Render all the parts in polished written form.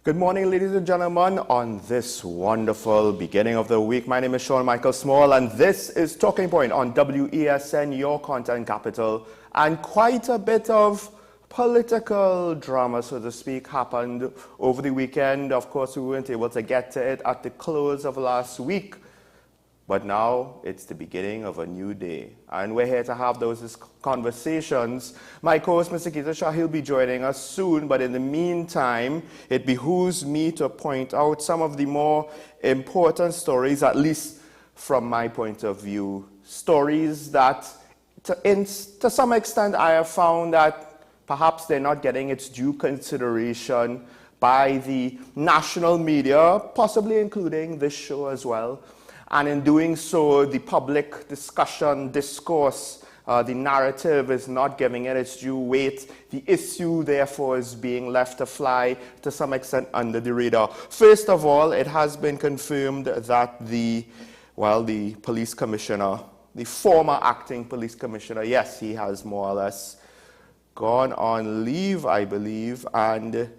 Good morning, ladies and gentlemen, on this wonderful beginning of the week. My name is Sean Michael Small, and this is Talking Point on WESN, your content capital. And quite a bit of political drama, so to speak, happened over the weekend. Of course, we weren't able to get to it at the close of last week. But now it's the beginning of a new day, and we're here to have those conversations. My co-host, Mr. Keita Shah, he'll be joining us soon, but in the meantime, it behooves me to point out some of the more important stories, at least from my point of view, stories that to some extent I have found that perhaps they're not getting its due consideration by the national media, possibly including this show as well. And in doing so, the public discourse, the narrative is not giving it its due weight. The issue, therefore, is being left to fly to some extent under the radar. First of all, it has been confirmed that the police commissioner, the former acting police commissioner, yes, he has more or less gone on leave, I believe, and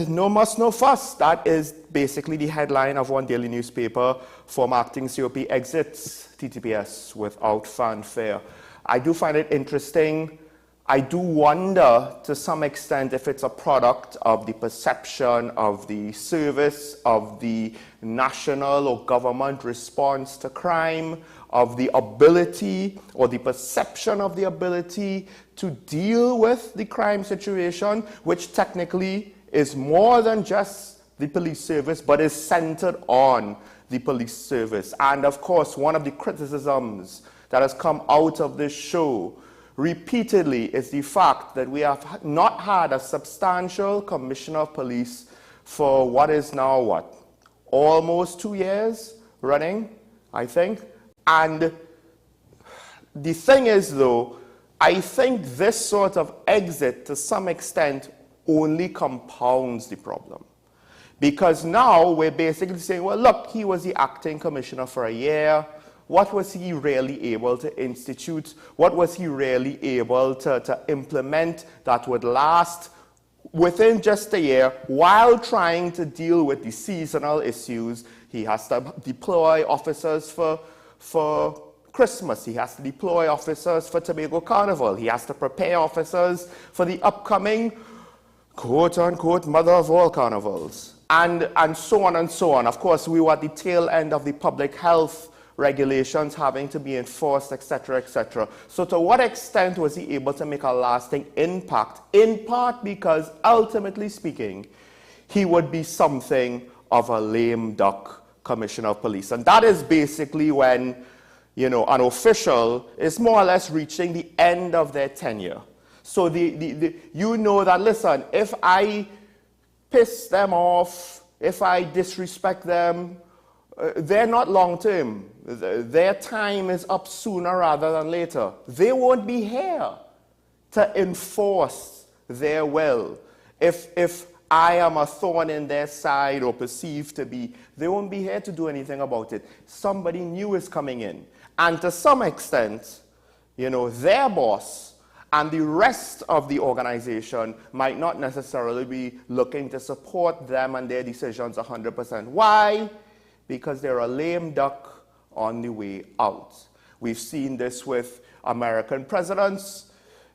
no muss, no fuss. That is basically the headline of one daily newspaper. Former acting COP exits TTPS without fanfare. I do find it interesting. I do wonder to some extent if it's a product of the perception of the service, of the national or government response to crime, of the ability or the perception of the ability to deal with the crime situation, which technically is more than just the police service, but is centered on the police service. And of course, one of the criticisms that has come out of this show repeatedly is the fact that we have not had a substantial commissioner of police for what is now, almost 2 years running, I think. And the thing is, though, I think this sort of exit to some extent only compounds the problem. Because now we're basically saying, well, look, he was the acting commissioner for a year. What was he really able to institute? What was he really able to implement that would last within just a year while trying to deal with the seasonal issues? He has to deploy officers for Christmas. He has to deploy officers for Tobago Carnival. He has to prepare officers for the upcoming quote-unquote mother of all carnivals, and so on and so on. Of course, we were at the tail end of the public health regulations having to be enforced, etc., etc. So to what extent was he able to make a lasting impact? In part because, ultimately speaking, he would be something of a lame duck commissioner of police. And that is basically when, an official is more or less reaching the end of their tenure. So you know that, listen, if I piss them off, if I disrespect them, they're not long-term. Their time is up sooner rather than later. They won't be here to enforce their will. If I am a thorn in their side or perceived to be, they won't be here to do anything about it. Somebody new is coming in. And to some extent, their boss and the rest of the organization might not necessarily be looking to support them and their decisions 100%. Why? Because they're a lame duck on the way out. We've seen this with American presidents.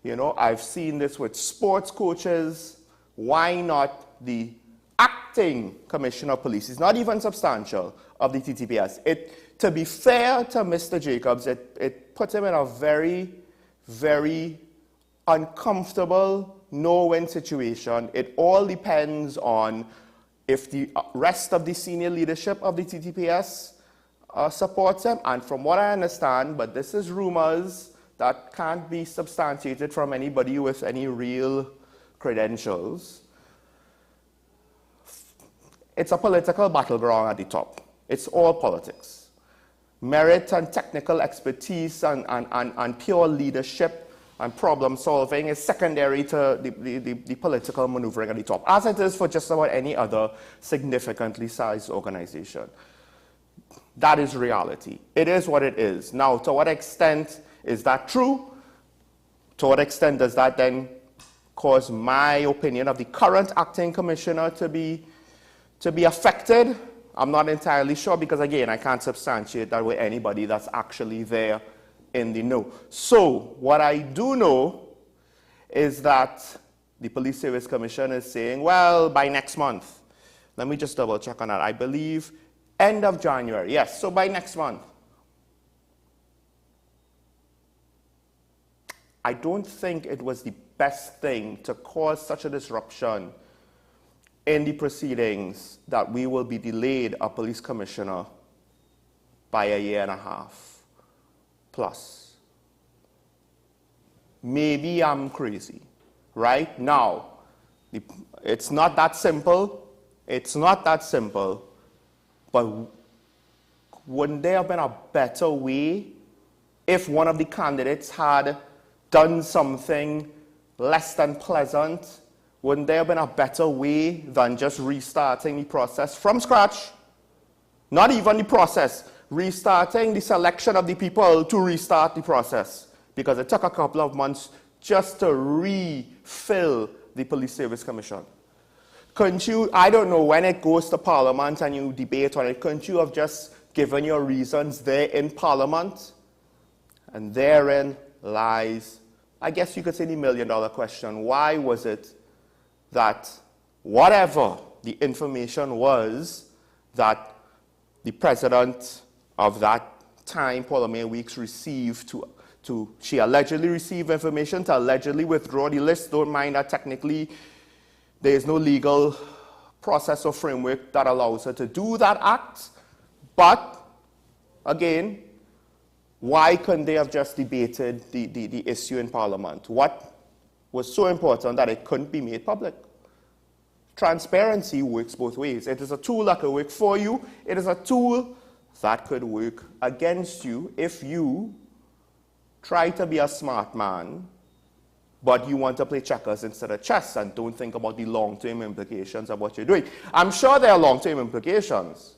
I've seen this with sports coaches. Why not the acting commissioner of police? It's not even substantial of the TTPS. To be fair to Mr. Jacobs, it puts him in a very, very uncomfortable, no-win situation. It all depends on if the rest of the senior leadership of the TTPS supports him. And from what I understand, but this is rumors that can't be substantiated from anybody with any real credentials, it's a political battleground at the top. It's all politics. Merit and technical expertise and pure leadership and problem solving is secondary to the political maneuvering at the top, as it is for just about any other significantly sized organization. That is reality. It is what it is. Now, to what extent is that true? To what extent does that then cause my opinion of the current acting commissioner to be affected? I'm not entirely sure because, again, I can't substantiate that with anybody that's actually there in the know. So what I do know is that the Police Service Commission is saying, well, by next month. Let me just double check on that. I believe end of January. Yes, so by next month. I don't think it was the best thing to cause such a disruption in the proceedings that we will be delayed a police commissioner by a year and a half plus. Maybe I'm crazy, right? Now, it's not that simple. It's not that simple, but wouldn't there have been a better way if one of the candidates had done something less than pleasant? Wouldn't there have been a better way than just restarting the process from scratch? Not even the process, restarting the selection of the people to restart the process, because it took a couple of months just to refill the Police Service Commission. Couldn't you, I don't know, when it goes to Parliament and you debate on it, couldn't you have just given your reasons there in Parliament? And therein lies, I guess you could say, the million-dollar question. Why was it that whatever the information was that the president of that time, Paula May Weeks, received she allegedly received information to allegedly withdraw the list? Don't mind that technically there is no legal process or framework that allows her to do that act. But, again, why couldn't they have just debated the issue in Parliament? What was so important that it couldn't be made public? Transparency works both ways. It is a tool that could work for you. It is a tool that could work against you if you try to be a smart man, but you want to play checkers instead of chess and don't think about the long-term implications of what you're doing. I'm sure there are long-term implications,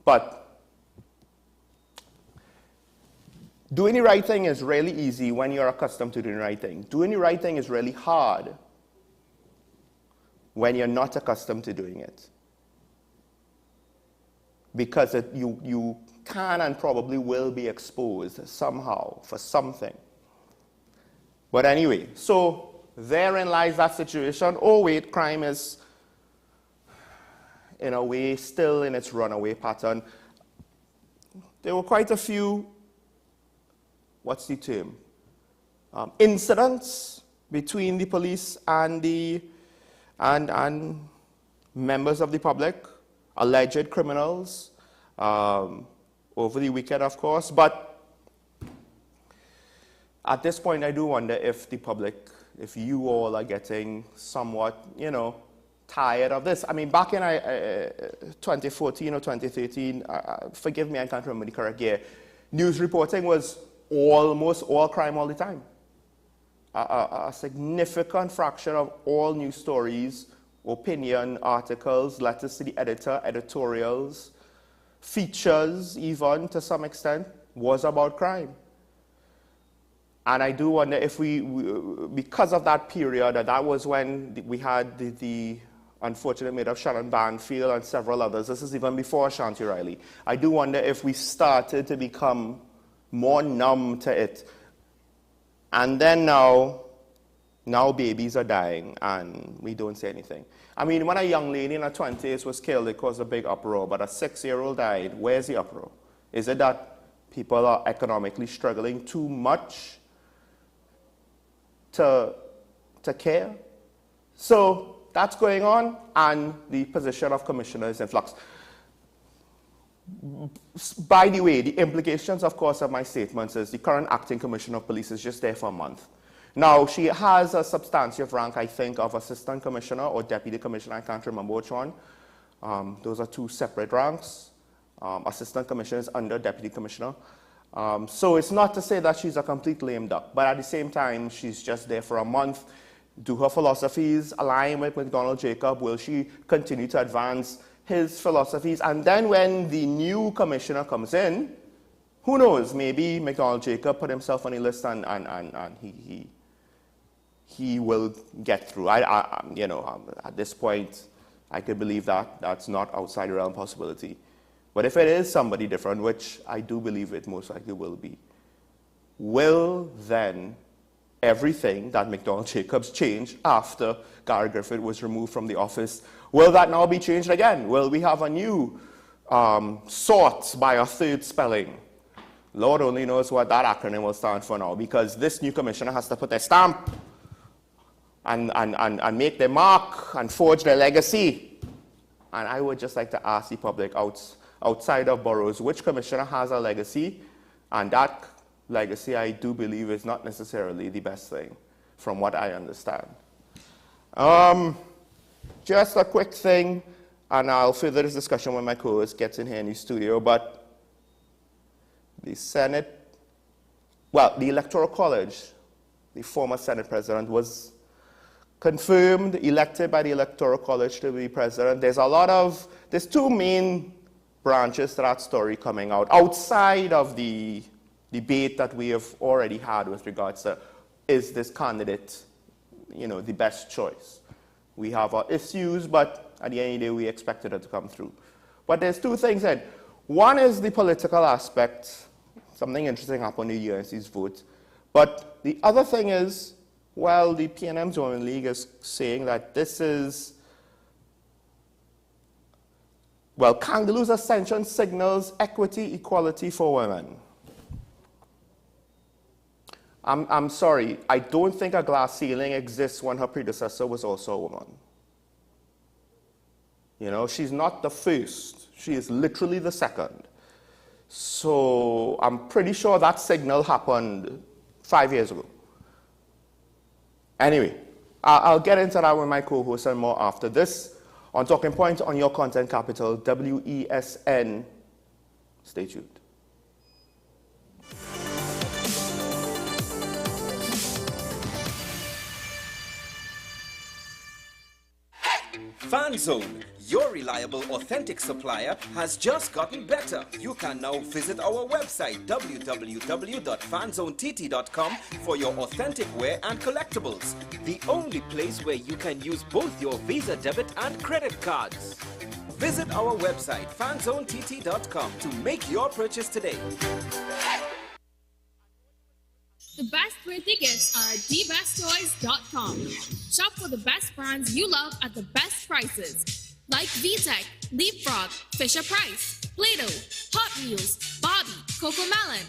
but doing the right thing is really easy when you're accustomed to doing the right thing. Doing the right thing is really hard when you're not accustomed to doing it, because you can and probably will be exposed somehow for something. But anyway, so therein lies that situation. Oh wait, crime is in a way still in its runaway pattern. There were quite a few, what's the term, incidents between the police and members of the public, alleged criminals, over the weekend, of course. But at this point, I do wonder if the public, if you all are getting somewhat, tired of this. I mean, back in 2014 or 2013, forgive me, I can't remember the correct year, news reporting was almost all crime all the time. A significant fraction of all news stories, opinion articles, letters to the editor, editorials, features even to some extent, was about crime. And I do wonder if because of that period, that was when we had the unfortunate murder of Shannon Banfield and several others. This is even before Shanti Riley. I do wonder if we started to become more numb to it. And then now babies are dying and we don't say anything. I mean, when a young lady in her 20s was killed, it caused a big uproar, but a 6-year-old died. Where's the uproar? Is it that people are economically struggling too much to care? So that's going on, and the position of commissioner is in flux. By the way, the implications, of course, of my statements is the current acting commissioner of police is just there for a month. Now, she has a substantive rank, I think, of assistant commissioner or deputy commissioner. I can't remember which one. Those are two separate ranks. Assistant commissioner is under deputy commissioner. So it's not to say that she's a complete lame duck, but at the same time, she's just there for a month. Do her philosophies align with McDonald Jacob? Will she continue to advance his philosophies? And then when the new commissioner comes in, who knows, maybe McDonald Jacob put himself on the list and he will get through. At this point, I could believe that. That's not outside the realm of possibility. But if it is somebody different, which I do believe it most likely will be, will then everything that McDonald Jacobs changed after Gary Griffith was removed from the office, will that now be changed again? Will we have a new sort by a third spelling? Lord only knows what that acronym will stand for now, because this new commissioner has to put their stamp and make their mark and forge their legacy. And I would just like to ask the public outside of boroughs, which commissioner has a legacy? And that legacy, I do believe, is not necessarily the best thing, from what I understand. Just a quick thing, and I'll further this discussion when my co-host gets in here in the studio, but the Senate, well, the Electoral College, the former Senate president was confirmed, elected by the Electoral College to be president. There's two main branches to that story coming out, outside of the debate that we have already had with regards to, is this candidate, the best choice? We have our issues, but at the end of the day, we expected it to come through. But there's two things then. One is the political aspect. Something interesting happened in the UNC's vote. But the other thing is, well, the PNM's Women League is saying that this is, well, Kangaloo's ascension signals equity, equality for women. I'm sorry, I don't think a glass ceiling exists when her predecessor was also a woman. She's not the first. She is literally the second. So I'm pretty sure that signal happened 5 years ago. Anyway, I'll get into that with my co-host and more after this on Talking Point on your content capital, WESN. Stay tuned. FanZone, your reliable, authentic supplier, has just gotten better. You can now visit our website www.fanzonett.com for your authentic wear and collectibles. The only place where you can use both your Visa debit and credit cards. Visit our website fanzonett.com to make your purchase today. The best birthday gifts are at dbesttoys.com. Shop for the best brands you love at the best prices. Like VTech, Leapfrog, Fisher-Price, Play-Doh, Hot Wheels, Barbie, Cocomelon,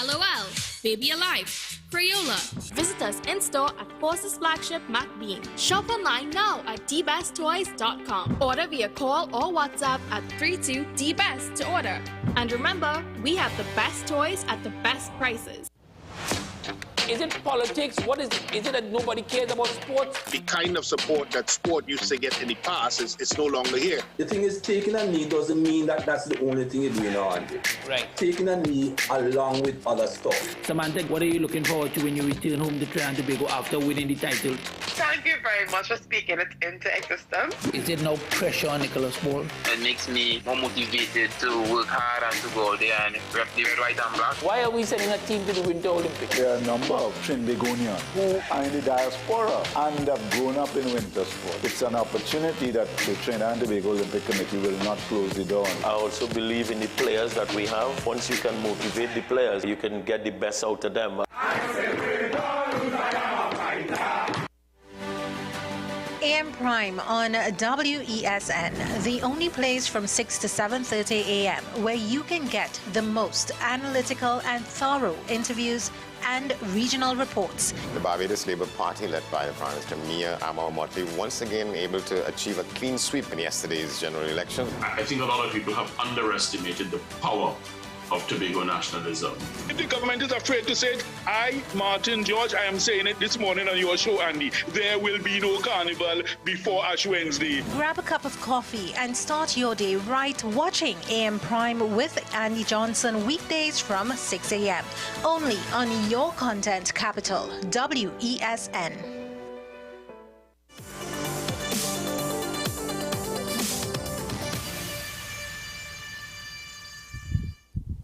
LOL, Baby Alive, Crayola. Visit us in-store at Forces Flagship MacBean. Shop online now at dbesttoys.com. Order via call or WhatsApp at 32DBEST to order. And remember, we have the best toys at the best prices. Is it politics? What is it? Is it that nobody cares about sports? The kind of support that sport used to get in the past is no longer here. The thing is, taking a knee doesn't mean that that's the only thing you're doing on it. Right. Taking a knee along with other stuff. Samantha, what are you looking forward to when you return home to Trinidad and Tobago after winning the title? Thank you very much for speaking it into existence. Is it no pressure on Nicholas Ball? It makes me more motivated to work hard and to go out there and rep the white and black. Why are we sending a team to the Winter Olympics? There are a number of Trinbagonians who are in the diaspora and have grown up in winter sport. It's an opportunity that the Trinidad and Tobago Olympic Committee will not close the door on. I also believe in the players that we have. Once you can motivate the players, you can get the best out of them. AM Prime on WESN, the only place from 6 to 7:30 a.m. where you can get the most analytical and thorough interviews and regional reports. The Barbados Labour Party, led by the Prime Minister Mia Amor-Motley, once again able to achieve a clean sweep in yesterday's general election. I think a lot of people have underestimated the power of Tobago nationalism. If the government is afraid to say it, I, Martin George, I am saying it this morning on your show, Andy, there will be no carnival before Ash Wednesday. Grab a cup of coffee and start your day right watching AM Prime with Andy Johnson weekdays from 6 a.m. Only on your content capital, WESN.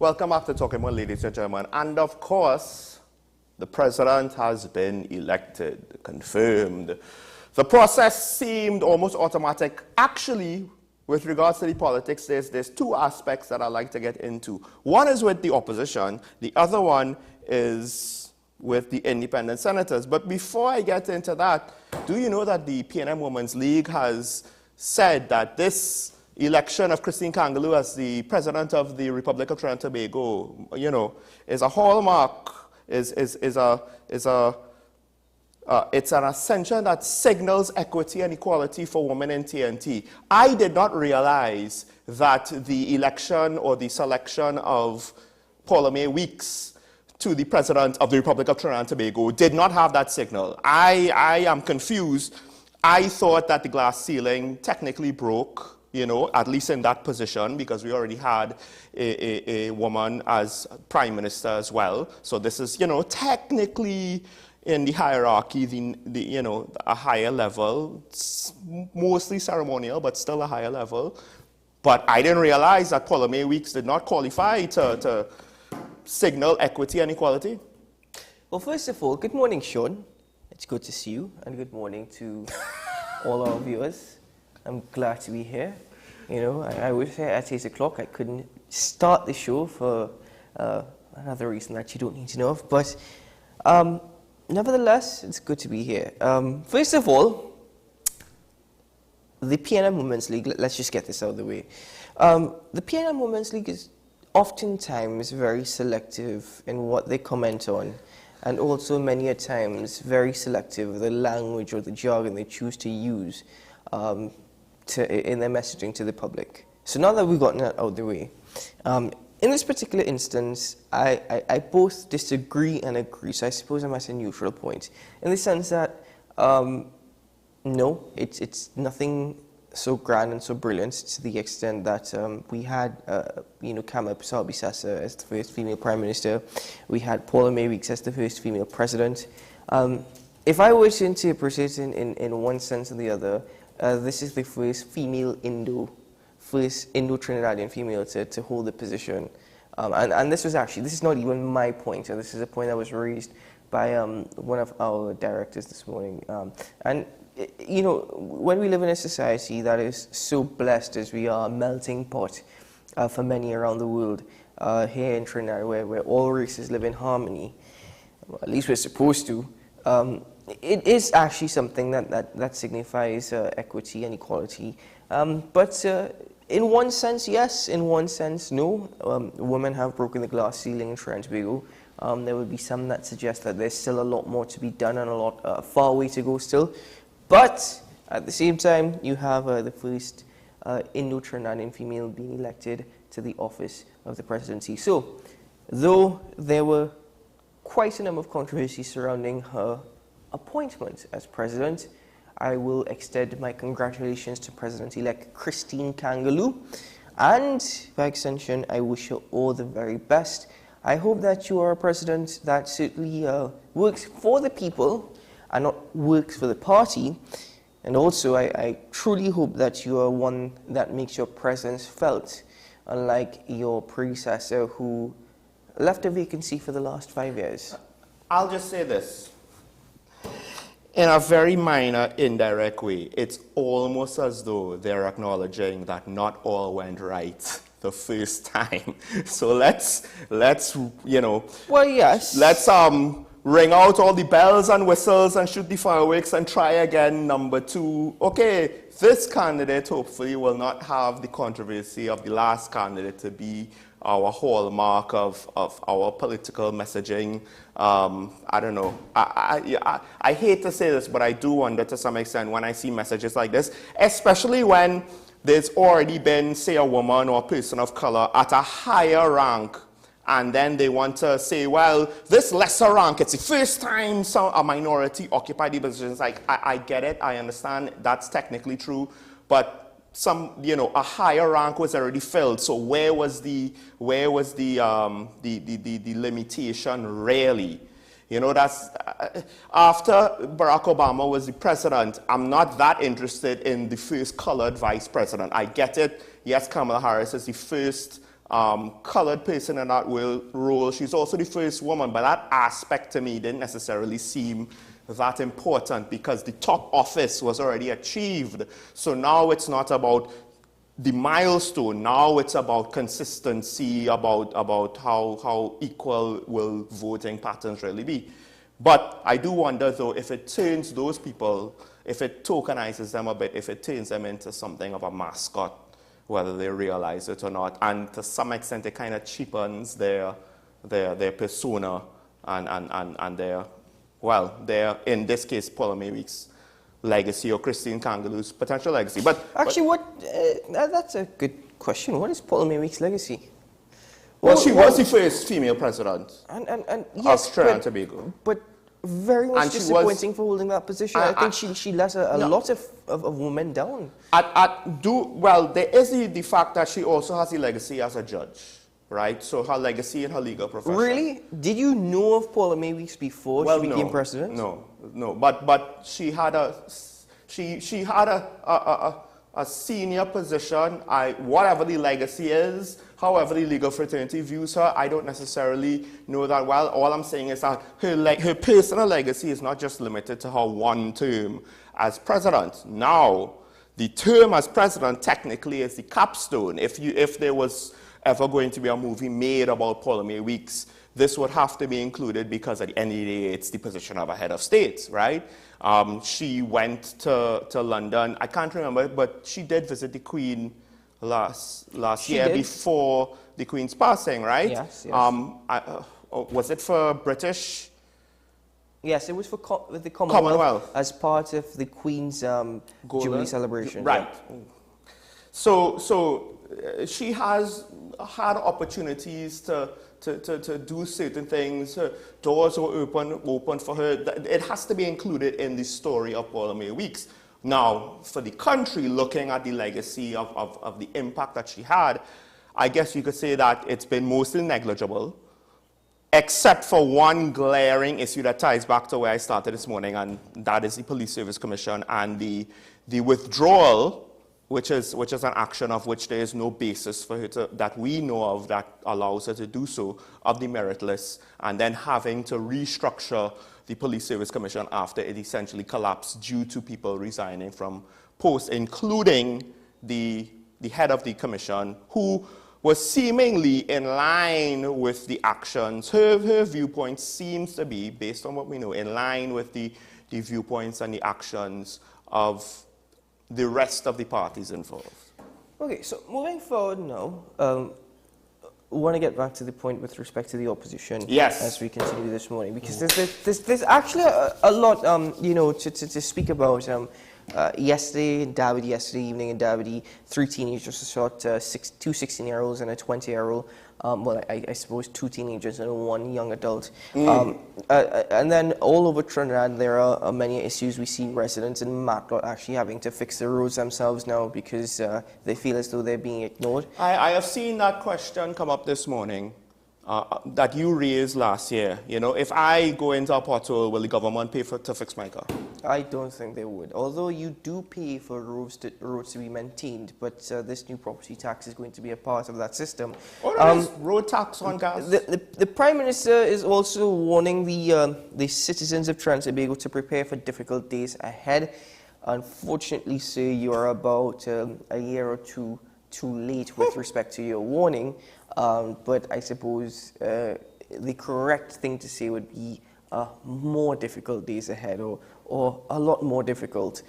Welcome back to Talking Point, ladies and gentlemen. And of course, The president has been elected, confirmed. The process seemed almost automatic. Actually, with regards to the politics, there's two aspects that I'd like to get into. One is with the opposition. The other one is with the independent senators. But before I get into that, do you know that the PNM Women's League has said that this election of Christine Kangaloo as the president of the Republic of Trinidad and Tobago, you know, is a hallmark, it's an ascension that signals equity and equality for women in TNT. I did not realize that the election or the selection of Paula Mae Weeks to the president of the Republic of Trinidad and Tobago did not have that signal. I am confused. I thought that the glass ceiling technically broke, you know, at least in that position, because we already had a woman as prime minister as well. So this is, you know, technically in the hierarchy, you know, a higher level, mostly ceremonial, but still a higher level. But I didn't realize that Paula Mae Weeks did not qualify to signal equity and equality. Well, first of all, good morning, Sean. It's good to see you, and good morning to all our viewers. I'm glad to be here. You know, I was here at 8 o'clock. I couldn't start the show for another reason that you don't need to know of. But nevertheless, it's good to be here. First of all, the PNM Women's League, let's just get this out of the way. The PNM Women's League is oftentimes very selective in what they comment on, and also many a times very selective with the language or the jargon they choose to use in their messaging to the public. So now that we've gotten that out of the way, in this particular instance, I both disagree and agree, so I suppose I'm at a neutral point, in the sense that, no, it's nothing so grand and so brilliant to the extent that we had, you know, Kama Bisasa as the first female prime minister, we had Paula Mae Weeks as the first female president. If I were to interpret it in one sense or the other, this is the first female first Indo-Trinidadian female to hold the position. And this is not even my point. This is a point that was raised by one of our directors this morning. And, you know, when we live in a society that is so blessed as we are, a melting pot for many around the world, here in Trinidad, where all races live in harmony, well, at least we're supposed to, it is actually something that signifies equity and equality. But in one sense, yes. In one sense, no. Women have broken the glass ceiling in Trinidad and Tobago. There would be some that suggest that there's still a lot more to be done and a lot far way to go still. But at the same time, you have the first Indo-Trinidadian female being elected to the office of the presidency. So, though there were quite a number of controversies surrounding her appointment as president, I will extend my congratulations to President-elect Christine Kangaloo, and by extension, I wish her all the very best. I hope that you are a president that certainly works for the people and not works for the party. And also, I truly hope that you are one that makes your presence felt, unlike your predecessor who left a vacancy for the last 5 years. I'll just say this. In a very minor, indirect way, it's almost as though they're acknowledging that not all went right the first time. So let's you know. Well, yes. Let's ring out all the bells and whistles and shoot the fireworks and try again, number 2. Okay, this candidate hopefully will not have the controversy of the last candidate to be our hallmark of our political messaging. I don't know. I hate to say this, but I do wonder to some extent when I see messages like this, especially when there's already been, say, a woman or a person of color at a higher rank, and then they want to say, well, this lesser rank, it's the first time a minority occupied the positions. Like, I get it, I understand, that's technically true, but a higher rank was already filled. So where was the limitation really? You know, that's after Barack Obama was the president, I'm not that interested in the first colored vice president. I get it. Yes, Kamala Harris is the first colored person in that role. She's also the first woman, but that aspect to me didn't necessarily seem that important because the top office was already achieved. So now it's not about the milestone. Now it's about consistency, about how equal will voting patterns really be. But I do wonder, though, if it turns those people, if it tokenizes them a bit, if it turns them into something of a mascot, whether they realize it or not. And to some extent, it kind of cheapens their persona and their, in this case, Paula May Weeks' legacy or Christine Kangalu's potential legacy. But actually, that's a good question. What is Paula May Weeks' legacy? Well, she was the first female president yes, of Trinidad and Tobago. But very much disappointing for holding that position. I think she let a lot of women down. There is the fact that she also has a legacy as a judge, right? So her legacy in her legal profession. Really? Did you know of Paula May Weeks before she became president? No. But she had a senior position. Whatever the legacy is, however the legal fraternity views her, I don't necessarily know that well. All I'm saying is that her personal legacy is not just limited to her one term as president. Now, the term as president technically is the capstone. If there was ever going to be a movie made about Paula May Weeks, this would have to be included because at the end of the day, it's the position of a head of state, right? She went to London. I can't remember, but she did visit the Queen last year before the Queen's passing, right? Yes. Was it for British? Yes, it was for the Commonwealth as part of the Queen's Jubilee celebration. Right. Yeah. So she has had opportunities to do certain things. Her doors were open for her. It has to be included in the story of Paula May Weeks. Now, for the country, looking at the legacy of the impact that she had, I guess you could say that it's been mostly negligible, except for one glaring issue that ties back to where I started this morning, and that is the Police Service Commission and the withdrawal, which is an action of which there is no basis for her that we know of that allows her to do so, of the merit list, and then having to restructure the Police Service Commission after it essentially collapsed due to people resigning from posts, including the head of the commission, who was seemingly in line with the actions. Her viewpoint seems to be, based on what we know, in line with the viewpoints and the actions of the rest of the parties involved. Okay, so moving forward now, we want to get back to the point with respect to the opposition as we continue this morning, because there's actually a lot to speak about. Yesterday in Davide, yesterday evening in Davide, 3 teenagers shot 2 16-year-olds and a 20-year-old. I suppose 2 teenagers and 1 young adult. And then all over Trinidad, there are many issues. We see residents in Matlock actually having to fix the roads themselves now because they feel as though they're being ignored. I have seen that question come up this morning that you raised last year. You know, if I go into a pothole, will the government pay to fix my car? I don't think they would. Although you do pay for roads to be maintained, but this new property tax is going to be a part of that system. Road tax on gas. The Prime Minister is also warning the citizens of Trinidad and Tobago to prepare for difficult days ahead. Unfortunately, sir, you are about a year or two too late with respect to your warning. But I suppose the correct thing to say would be more difficult days ahead, or a lot more difficult,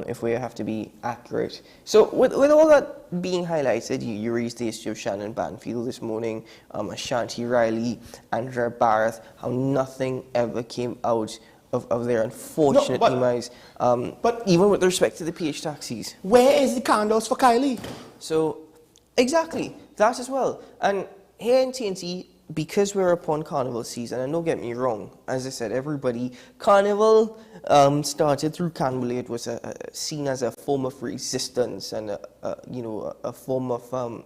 if we have to be accurate. So with all that being highlighted, you raised the issue of Shannon Banfield this morning, Ashanti Riley, Andrea Barrett, how nothing ever came out of their unfortunate demise. But even with respect to the PH taxis. Where is the candles for Kylie? So, exactly, that as well. And here in TNT, because we're upon Carnival season, and don't get me wrong, as I said, Carnival started through Canberra. It was seen as a form of resistance and a form of,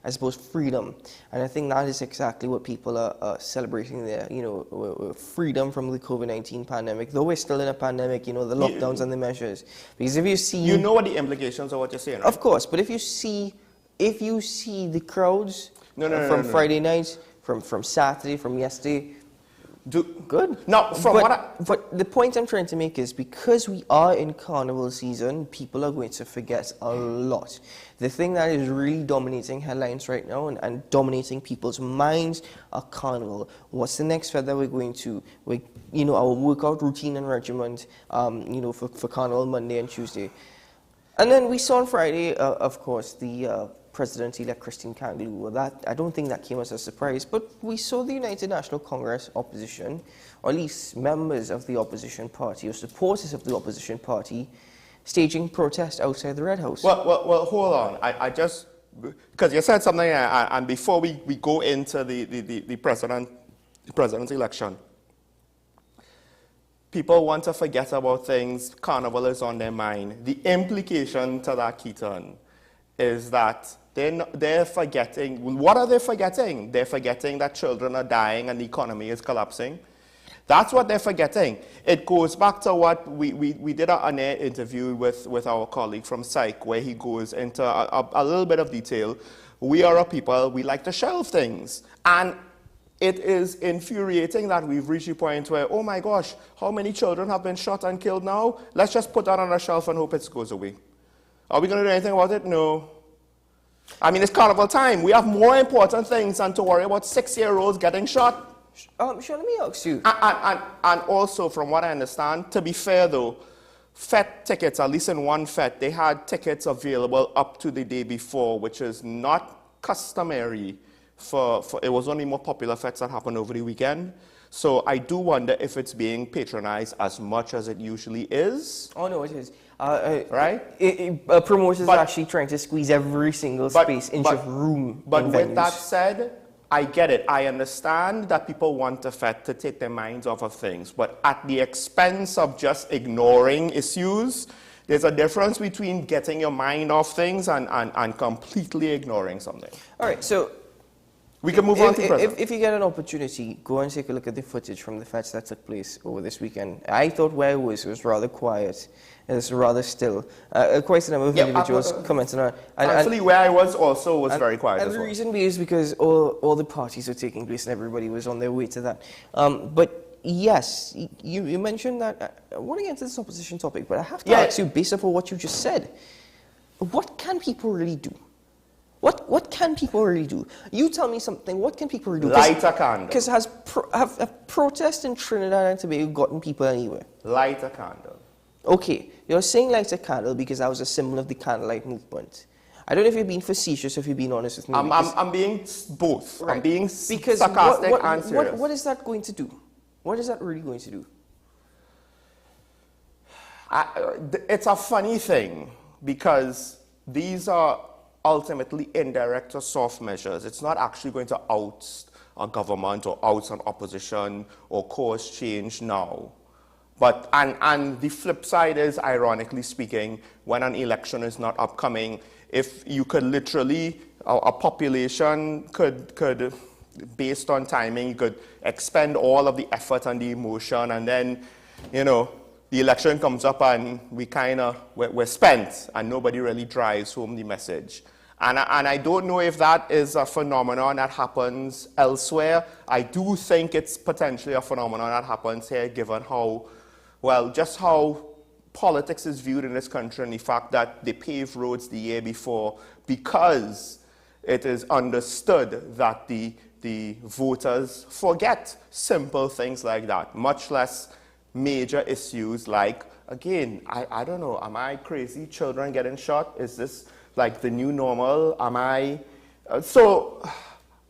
I suppose, freedom. And I think that is exactly what people are celebrating there. Freedom from the COVID-19 pandemic. Though we're still in a pandemic, the lockdowns and the measures. Because if you see, you know what the implications of what you're saying, right? Of course, but if you see the crowds. from Friday night, from Saturday, from yesterday. Good. Now, but the point I'm trying to make is because we are in carnival season, people are going to forget a lot. The thing that is really dominating headlines right now and dominating people's minds are carnival. What's the next fed that we're going to? Our workout routine and regiment, for carnival Monday and Tuesday. And then we saw on Friday, of course, the President-elect Christine Kangaloo. That I don't think that came as a surprise, but we saw the United National Congress opposition, or at least members of the opposition party or supporters of the opposition party, staging protest outside the Red House. Well, hold on. I just, because you said something, and before we go into the president's election, people want to forget about things. Carnival is on their mind. The implication to that, Keaton, is that they're forgetting. What are they forgetting? They're forgetting that children are dying and the economy is collapsing. That's what they're forgetting. It goes back to what we did an air interview with our colleague from Psych, where he goes into a little bit of detail. We are a people, we like to shelve things. And it is infuriating that we've reached a point where, oh my gosh, how many children have been shot and killed now? Let's just put that on a shelf and hope it goes away. Are we going to do anything about it? No. I mean, it's carnival time. We have more important things than to worry about 6-year-olds getting shot. Sean, let me ask you. And also, from what I understand, to be fair though, FET tickets, at least in one FET, they had tickets available up to the day before, which is not customary for it was only more popular FETs that happened over the weekend. So I do wonder if it's being patronized as much as it usually is. Oh, no, it is. Right? Promoters are actually trying to squeeze every single inch of room. But with that said, I get it. I understand that people want the FET to take their minds off of things, but at the expense of just ignoring issues, there's a difference between getting your mind off things and completely ignoring something. All right, so we can move on to present. If you get an opportunity, go and take a look at the footage from the FETs that took place over this weekend. I thought where it was rather quiet. It was rather still. Quite a number of individuals commenting on it. Actually, where I was also was very quiet as well. And the reason is because all the parties were taking place and everybody was on their way to that. But yes, you mentioned that. I want to get into this opposition topic, but I have to ask you, based upon what you just said, what can people really do? What can people really do? You tell me something. What can people really do? Light a candle. Because have protests in Trinidad and Tobago gotten people anywhere? Light a candle. Okay, you're saying light a candle because that was a symbol of the candlelight movement. I don't know if you're being facetious or if you're being honest with me. I'm being both. Right. I'm being sarcastic and serious. What is that going to do? What is that really going to do? It's a funny thing because these are ultimately indirect or soft measures. It's not actually going to oust a government or oust an opposition or cause change now. But, and the flip side is, ironically speaking, when an election is not upcoming, if you could literally, a population could, based on timing, you could expend all of the effort and the emotion, and then, the election comes up and we're spent, and nobody really drives home the message. And I don't know if that is a phenomenon that happens elsewhere. I do think it's potentially a phenomenon that happens here, given how, just how politics is viewed in this country and the fact that they paved roads the year before because it is understood that the voters forget simple things like that, much less major issues like, again, I don't know, am I crazy? Children getting shot? Is this like the new normal? Am I? So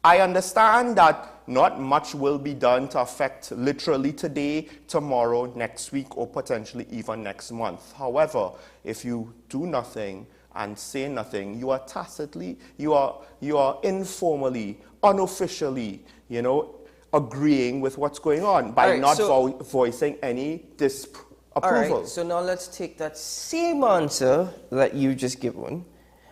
I understand that not much will be done to affect literally today, tomorrow, next week, or potentially even next month. However, if you do nothing and say nothing, you are tacitly, you are informally, unofficially, agreeing with what's going on by voicing any disapproval. All right, so now let's take that same answer that you just given,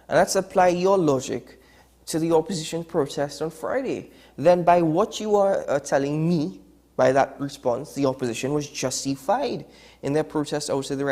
and let's apply your logic to the opposition protest on Friday. Then by what you are telling me, by that response, the opposition was justified in their protest outside the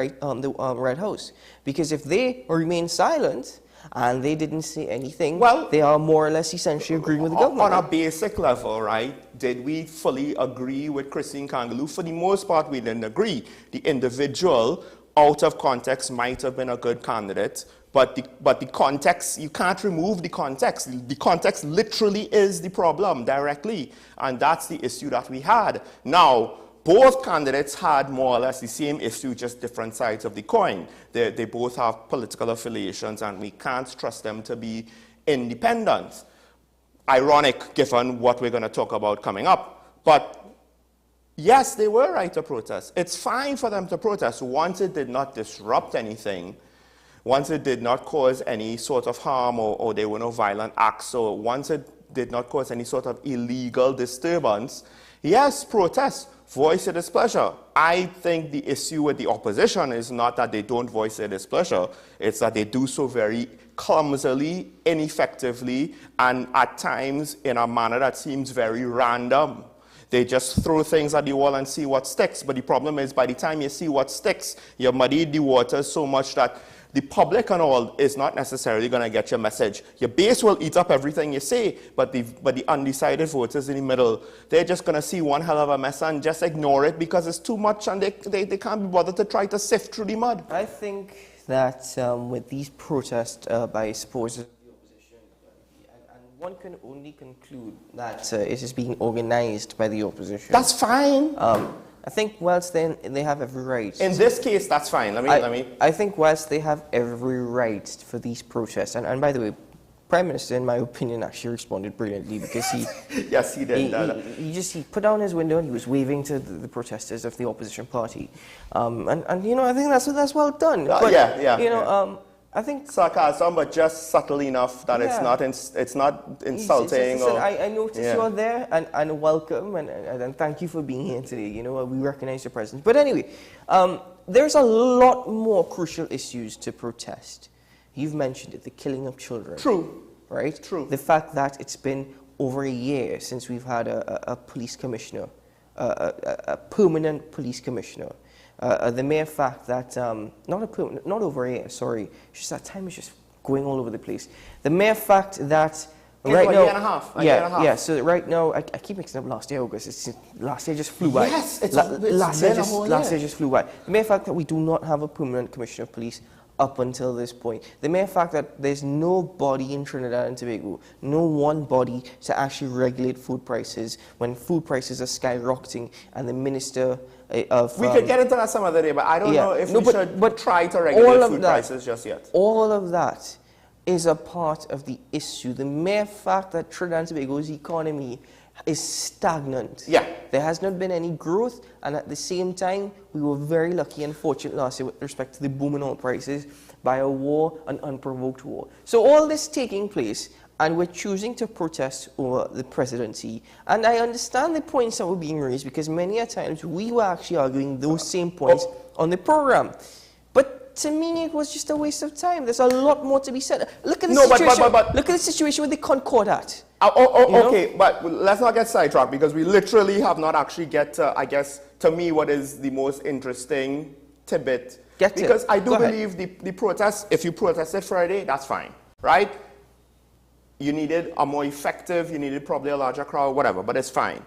Red House. Because if they remain silent and they didn't say anything. Well, they are more or less essentially agreeing with the government. On a basic level, right, did we fully agree with Christine Kangaloo? For the most part, we didn't agree. The individual, out of context, might have been a good candidate, but the context, you can't remove the context. The context literally is the problem directly, and that's the issue that we had. Now, both candidates had more or less the same issue, just different sides of the coin. They both have political affiliations, and we can't trust them to be independent. Ironic, given what we're going to talk about coming up. But yes, they were right to protest. It's fine for them to protest once it did not disrupt anything, once it did not cause any sort of harm or there were no violent acts, or once it did not cause any sort of illegal disturbance. Yes, protest. Voice their displeasure. I think the issue with the opposition is not that they don't voice their displeasure, it's that they do so very clumsily, ineffectively, and at times in a manner that seems very random. They just throw things at the wall and see what sticks, but the problem is by the time you see what sticks, you muddy the waters so much that the public and all is not necessarily going to get your message. Your base will eat up everything you say, but the undecided voters in the middle, they're just going to see one hell of a mess and just ignore it because it's too much and they can't be bothered to try to sift through the mud. I think that with these protests by supporters of the opposition, and one can only conclude that it is being organized by the opposition. That's fine. I think whilst they have every right. In this case, that's fine. I think whilst they have every right for these protests, and by the way, Prime Minister, in my opinion, actually responded brilliantly because he yes, he did. He put down his window and he was waving to the protesters of the opposition party, and you know, I think that's well done. But, I think sarcasm, but just subtle enough that it's not insulting. I noticed you're there, and welcome, and thank you for being here today. You know, we recognize your presence. But anyway, there's a lot more crucial issues to protest. You've mentioned it, the killing of children. True. Right? True. The fact that it's been over a year since we've had a police commissioner, a permanent police commissioner. The mere fact that, not over a year, sorry, it's just that time is just going all over the place. The mere fact that right now, a year and a half. Yeah, so right now, I keep mixing up last year, August. Last year just flew by. Yes, last year just flew by. The mere fact that we do not have a permanent commissioner of police up until this point. The mere fact that there's no body in Trinidad and Tobago, no one body to actually regulate food prices when food prices are skyrocketing, and the minister of... We could get into that some other day, but I don't know if we should try to regulate food prices just yet. All of that is a part of the issue. The mere fact that Trinidad and Tobago's economy is stagnant. Yeah. There has not been any growth, and at the same time, we were very lucky and fortunate last year with respect to the boom in oil prices by a war, an unprovoked war. So all this taking place, and we're choosing to protest over the presidency. And I understand the points that were being raised because many a times we were actually arguing those same points on the program. But to me, it was just a waste of time. There's a lot more to be said. Look at the situation. Look at the situation with the Concordat. Okay, but let's not get sidetracked because we literally have not actually get to, I guess, to me, what is the most interesting tidbit. Because I do believe the protest, if you protested Friday, that's fine, right? You needed a more effective, you needed probably a larger crowd, whatever, but it's fine.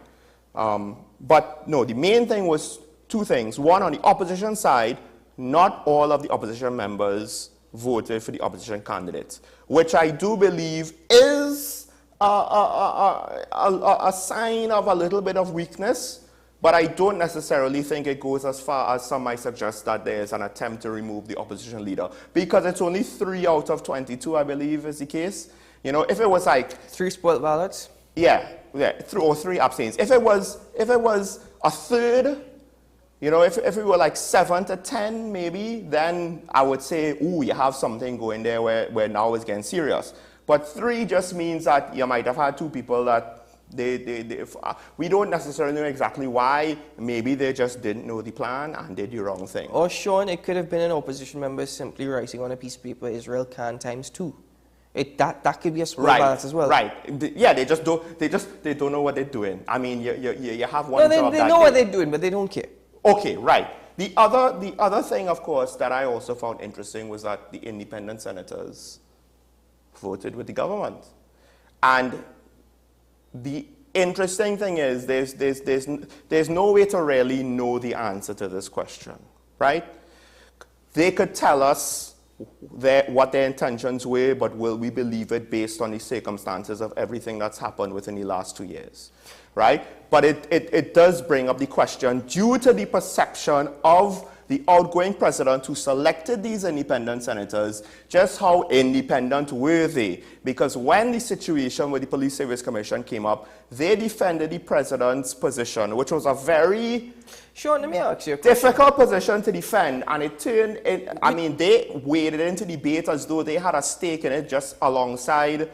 But no, the main thing was two things. One, on the opposition side, not all of the opposition members voted for the opposition candidates, which I do believe is a sign of a little bit of weakness, but I don't necessarily think it goes as far as some might suggest that there is an attempt to remove the opposition leader, because it's only 3 out of 22, I believe, is the case. You know, if it was like 3 spoiled ballots, or 3 abstains. If it was a third, you know, if we were like 7 to 10 maybe, then I would say, ooh, you have something going there where now it's getting serious. But 3 just means that you might have had 2 people that we don't necessarily know exactly why. Maybe they just didn't know the plan and did the wrong thing. Or Sean, it could have been an opposition member simply writing on a piece of paper, Israel can ×2. That could be a spoiled balance as well. Right. Yeah, they don't know what they're doing. I mean, you have one job. They know what they're doing, but they don't care. Okay, right. The other thing, of course, that I also found interesting was that the independent senators voted with the government. And the interesting thing is there's no way to really know the answer to this question, right? They could tell us what their intentions were, but will we believe it based on the circumstances of everything that's happened within the last 2 years, right? But it does bring up the question, due to the perception of the outgoing president who selected these independent senators, just how independent were they? Because when the situation with the Police Service Commission came up, they defended the president's position, which was a very Sean, let me ask you a difficult position to defend, and it turned, they waded into debate as though they had a stake in it, just alongside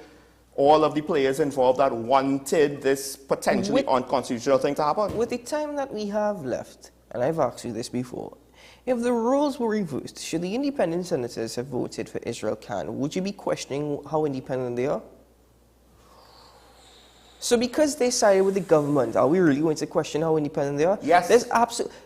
all of the players involved that wanted this potentially unconstitutional thing to happen. With the time that we have left, and I've asked you this before, if the roles were reversed, should the independent senators have voted for Israel Khan, would you be questioning how independent they are? So because they sided with the government, are we really going to question how independent they are? Yes.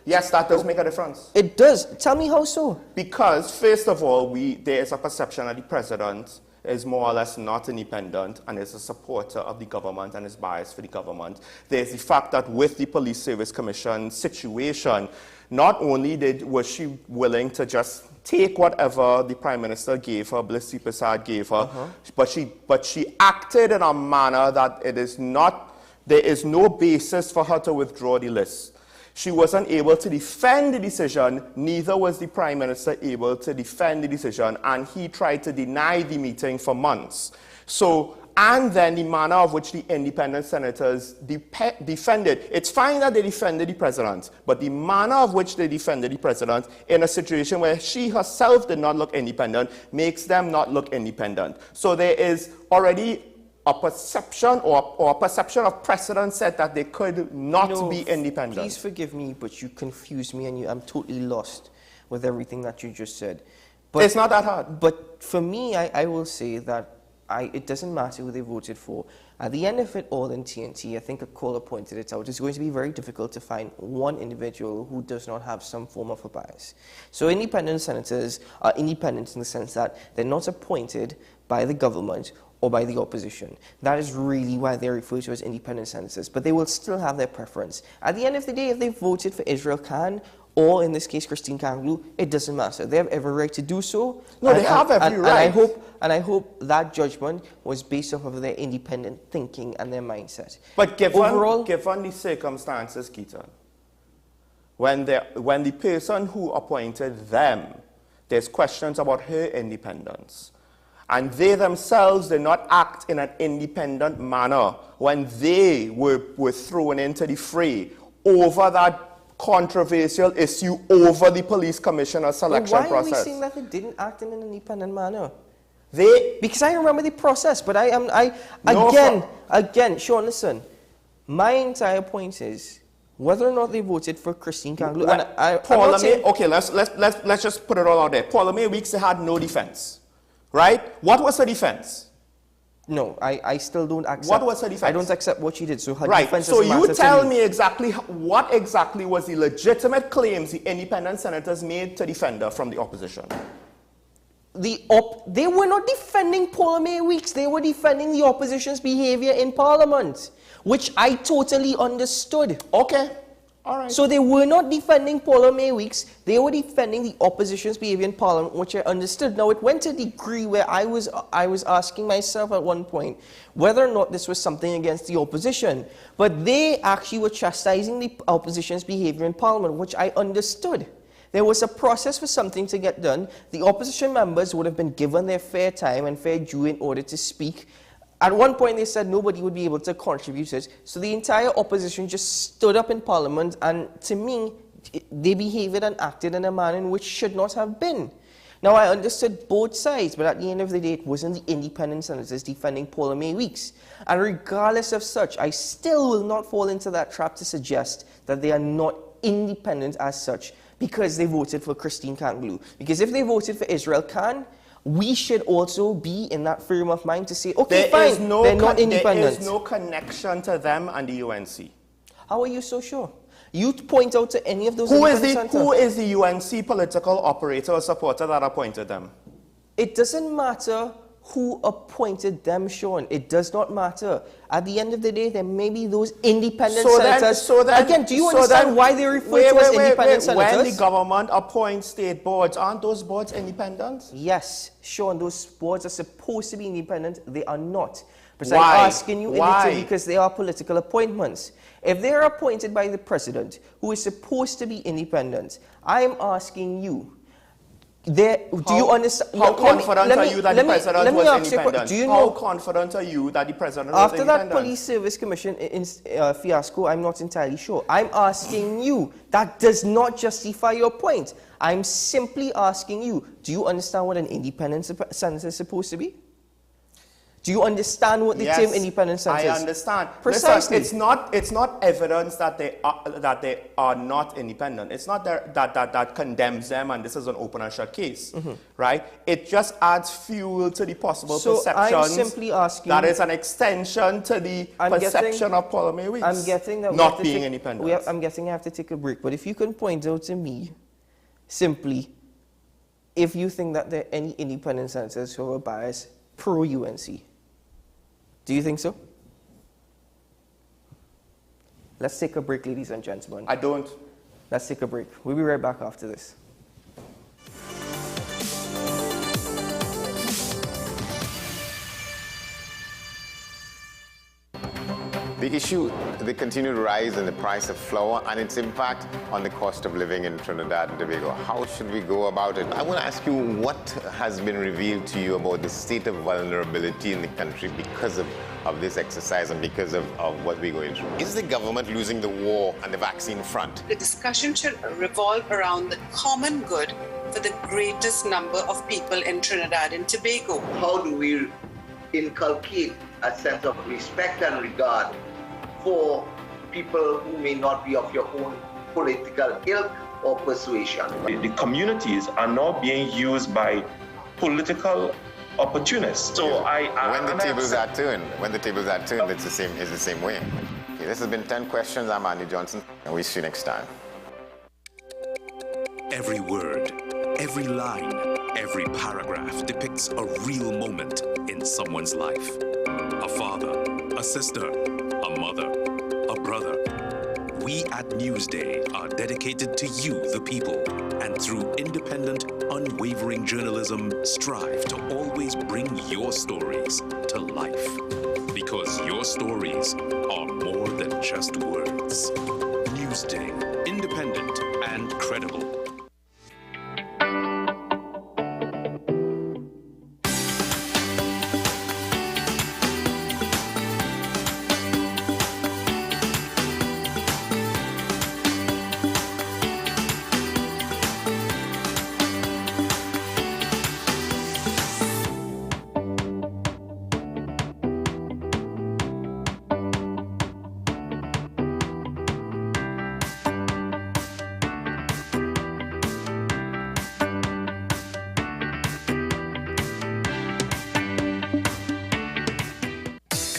Yes, that does make a difference. It does. Tell me how so. Because, first of all, there is a perception that the president is more or less not independent and is a supporter of the government and is biased for the government. There's the fact that with the Police Service Commission situation, not only was she willing to just take whatever the Prime Minister gave her, Blissy Prasad gave her, but she acted in a manner that there is no basis for her to withdraw the list. She wasn't able to defend the decision, neither was the Prime Minister able to defend the decision, and he tried to deny the meeting for months. And then the manner of which the independent senators defended. It's fine that they defended the president, but the manner of which they defended the president in a situation where she herself did not look independent makes them not look independent. So there is already a perception or a perception of precedent set that they could not be independent. Please forgive me, but you confused me and I'm totally lost with everything that you just said. But it's not that hard. But for me, I will say that it doesn't matter who they voted for. At the end of it all in TNT, I think a caller pointed it out, it's going to be very difficult to find one individual who does not have some form of a bias. So independent senators are independent in the sense that they're not appointed by the government or by the opposition. That is really why they're referred to as independent senators, but they will still have their preference. At the end of the day, if they voted for Israel Khan, or in this case, Christine Kanglu, it doesn't matter. They have every right to do so. No, they have every right. And I hope that judgment was based off of their independent thinking and their mindset. But given the circumstances, Keaton, when the person who appointed them, there's questions about her independence. And they themselves did not act in an independent manner when they were thrown into the fray over that controversial issue over the police commissioner selection process. Why are we saying that they didn't act in an independent manner? Because I remember the process, but again, Sean, listen. My entire point is whether or not they voted for Christine Kanglu. Okay, let's just put it all out there. Paula May Weeks had no defense, right? What was her defense? No, I still don't accept. What was her defense? I don't accept what she did. So her right. defense So you tell me exactly what exactly was the legitimate claims the independent senators made to defend her from the opposition. They were not defending Paula May Weeks. They were defending the opposition's behavior in Parliament, which I totally understood. Okay. All right. So they were not defending Paula May Weeks. They were defending the opposition's behavior in Parliament, which I understood. Now, it went to a degree where I was asking myself at one point whether or not this was something against the opposition. But they actually were chastising the opposition's behavior in Parliament, which I understood. There was a process for something to get done. The opposition members would have been given their fair time and fair due in order to speak. At one point, they said nobody would be able to contribute it. So the entire opposition just stood up in Parliament, and to me, they behaved and acted in a manner in which should not have been. Now, I understood both sides, but at the end of the day, it wasn't the independent senators defending Paula May Weeks. And regardless of such, I still will not fall into that trap to suggest that they are not independent as such because they voted for Christine Kanglu. Because if they voted for Israel Khan, we should also be in that frame of mind to say, okay, fine, they're not independent. There is no connection to them and the UNC. How are you so sure? You point out to any of those Who is the UNC political operator or supporter that appointed them? It doesn't matter who appointed them, Sean. It does not matter. At the end of the day, there may be those independent senators. Again, do you understand why they refer to as independent senators? When the government appoints state boards, aren't those boards independent? Yes, Sean, those boards are supposed to be independent. They are not. But Why? I'm asking you because they are political appointments. If they are appointed by the president, who is supposed to be independent, I'm asking you, do you understand? How confident are you that the president was independent? How confident are you that the president was independent? After that police service commission fiasco, I'm not entirely sure. I'm asking you. That does not justify your point. I'm simply asking you, do you understand what an independent senator is supposed to be? Do you understand what the term independent senator is? I understand. Precisely. Listen, it's not evidence that they are not independent. It's not that condemns them, and this is an open and shut case, right? It just adds fuel to the possible perceptions. I'm simply asking. That is an extension to the perception of Paul May Weeks. I'm getting that not being independent. I'm guessing I have to take a break. But if you can point out to me, simply, if you think that there are any independent senators who are biased pro-UNC. Do you think so? Let's take a break, ladies and gentlemen. I don't. Let's take a break. We'll be right back after this. The issue, the continued rise in the price of flour and its impact on the cost of living in Trinidad and Tobago. How should we go about it? I want to ask you what has been revealed to you about the state of vulnerability in the country because of this exercise and because of what we're going through. Is the government losing the war on the vaccine front? The discussion should revolve around the common good for the greatest number of people in Trinidad and Tobago. How do we inculcate a sense of respect and regard for people who may not be of your own political ilk or persuasion? The communities are now being used by political opportunists. So when the tables are turned, it's the same way. Okay, this has been 10 questions. I'm Andy Johnson, and we'll see you next time. Every word, every line, every paragraph depicts a real moment in someone's life. A father, a sister, a mother, a brother. We at Newsday are dedicated to you, the people, and through independent, unwavering journalism, strive to always bring your stories to life. Because your stories are more than just words. Newsday, independent and credible.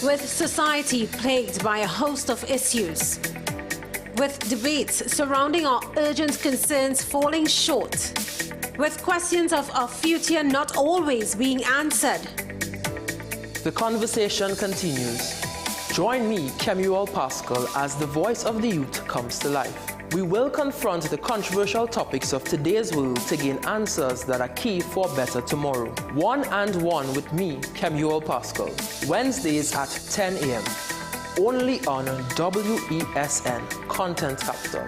With society plagued by a host of issues, with debates surrounding our urgent concerns falling short, with questions of our future not always being answered. The conversation continues. Join me, Kemuel Pascal, as the voice of the youth comes to life. We will confront the controversial topics of today's world to gain answers that are key for a better tomorrow. One and One with me, Kemuel Pascal. Wednesdays at 10 a.m. Only on WESN Content Capital.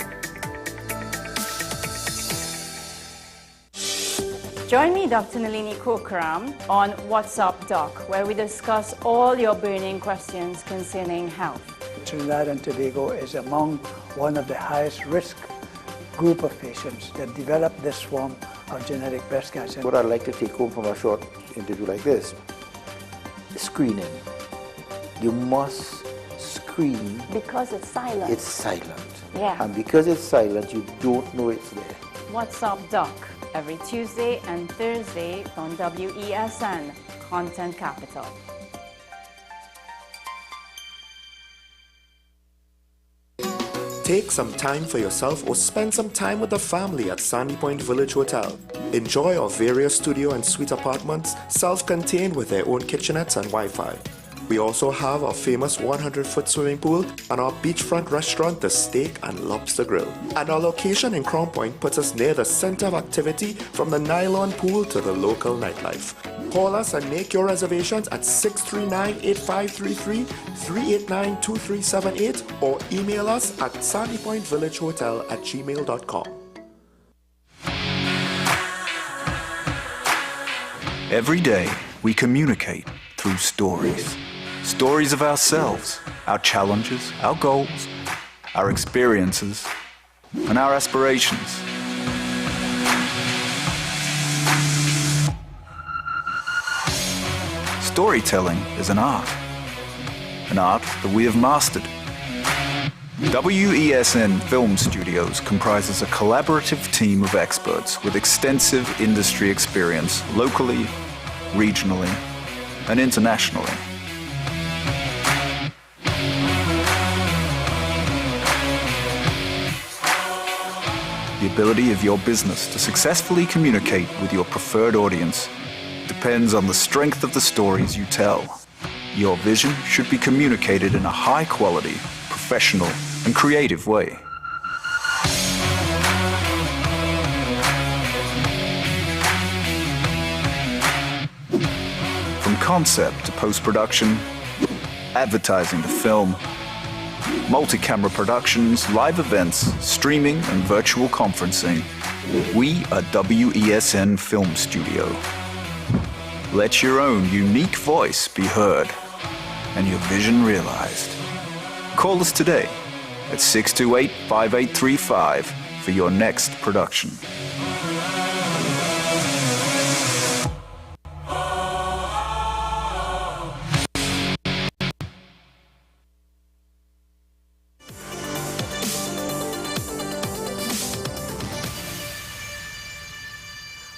Join me, Dr. Nalini Kokram, on What's Up Doc, where we discuss all your burning questions concerning health. Trinidad and Tobago is among one of the highest risk group of patients that develop this form of genetic breast cancer. What I'd like to take home from a short interview like this, screening. You must screen. Because it's silent. It's silent. Yeah. And because it's silent, you don't know it's there. What's Up Doc, every Tuesday and Thursday on WESN Content Capital. Take some time for yourself or spend some time with the family at Sandy Point Village Hotel. Enjoy our various studio and suite apartments, self-contained with their own kitchenettes and Wi-Fi. We also have our famous 100-foot swimming pool and our beachfront restaurant, the Steak and Lobster Grill. And our location in Crown Point puts us near the center of activity from the nylon pool to the local nightlife. Call us and make your reservations at 639-8533, 389-2378 or email us at sandypointvillagehotel@gmail.com. Every day, we communicate through stories. Stories of ourselves, our challenges, our goals, our experiences, and our aspirations. Storytelling is an art that we have mastered. WESN Film Studios comprises a collaborative team of experts with extensive industry experience locally, regionally, and internationally. The ability of your business to successfully communicate with your preferred audience depends on the strength of the stories you tell. Your vision should be communicated in a high-quality, professional, and creative way. From concept to post-production, advertising to film, multi-camera productions, live events, streaming, and virtual conferencing, we are WESN Film Studio. Let your own unique voice be heard and your vision realized. Call us today at 628-5835 for your next production.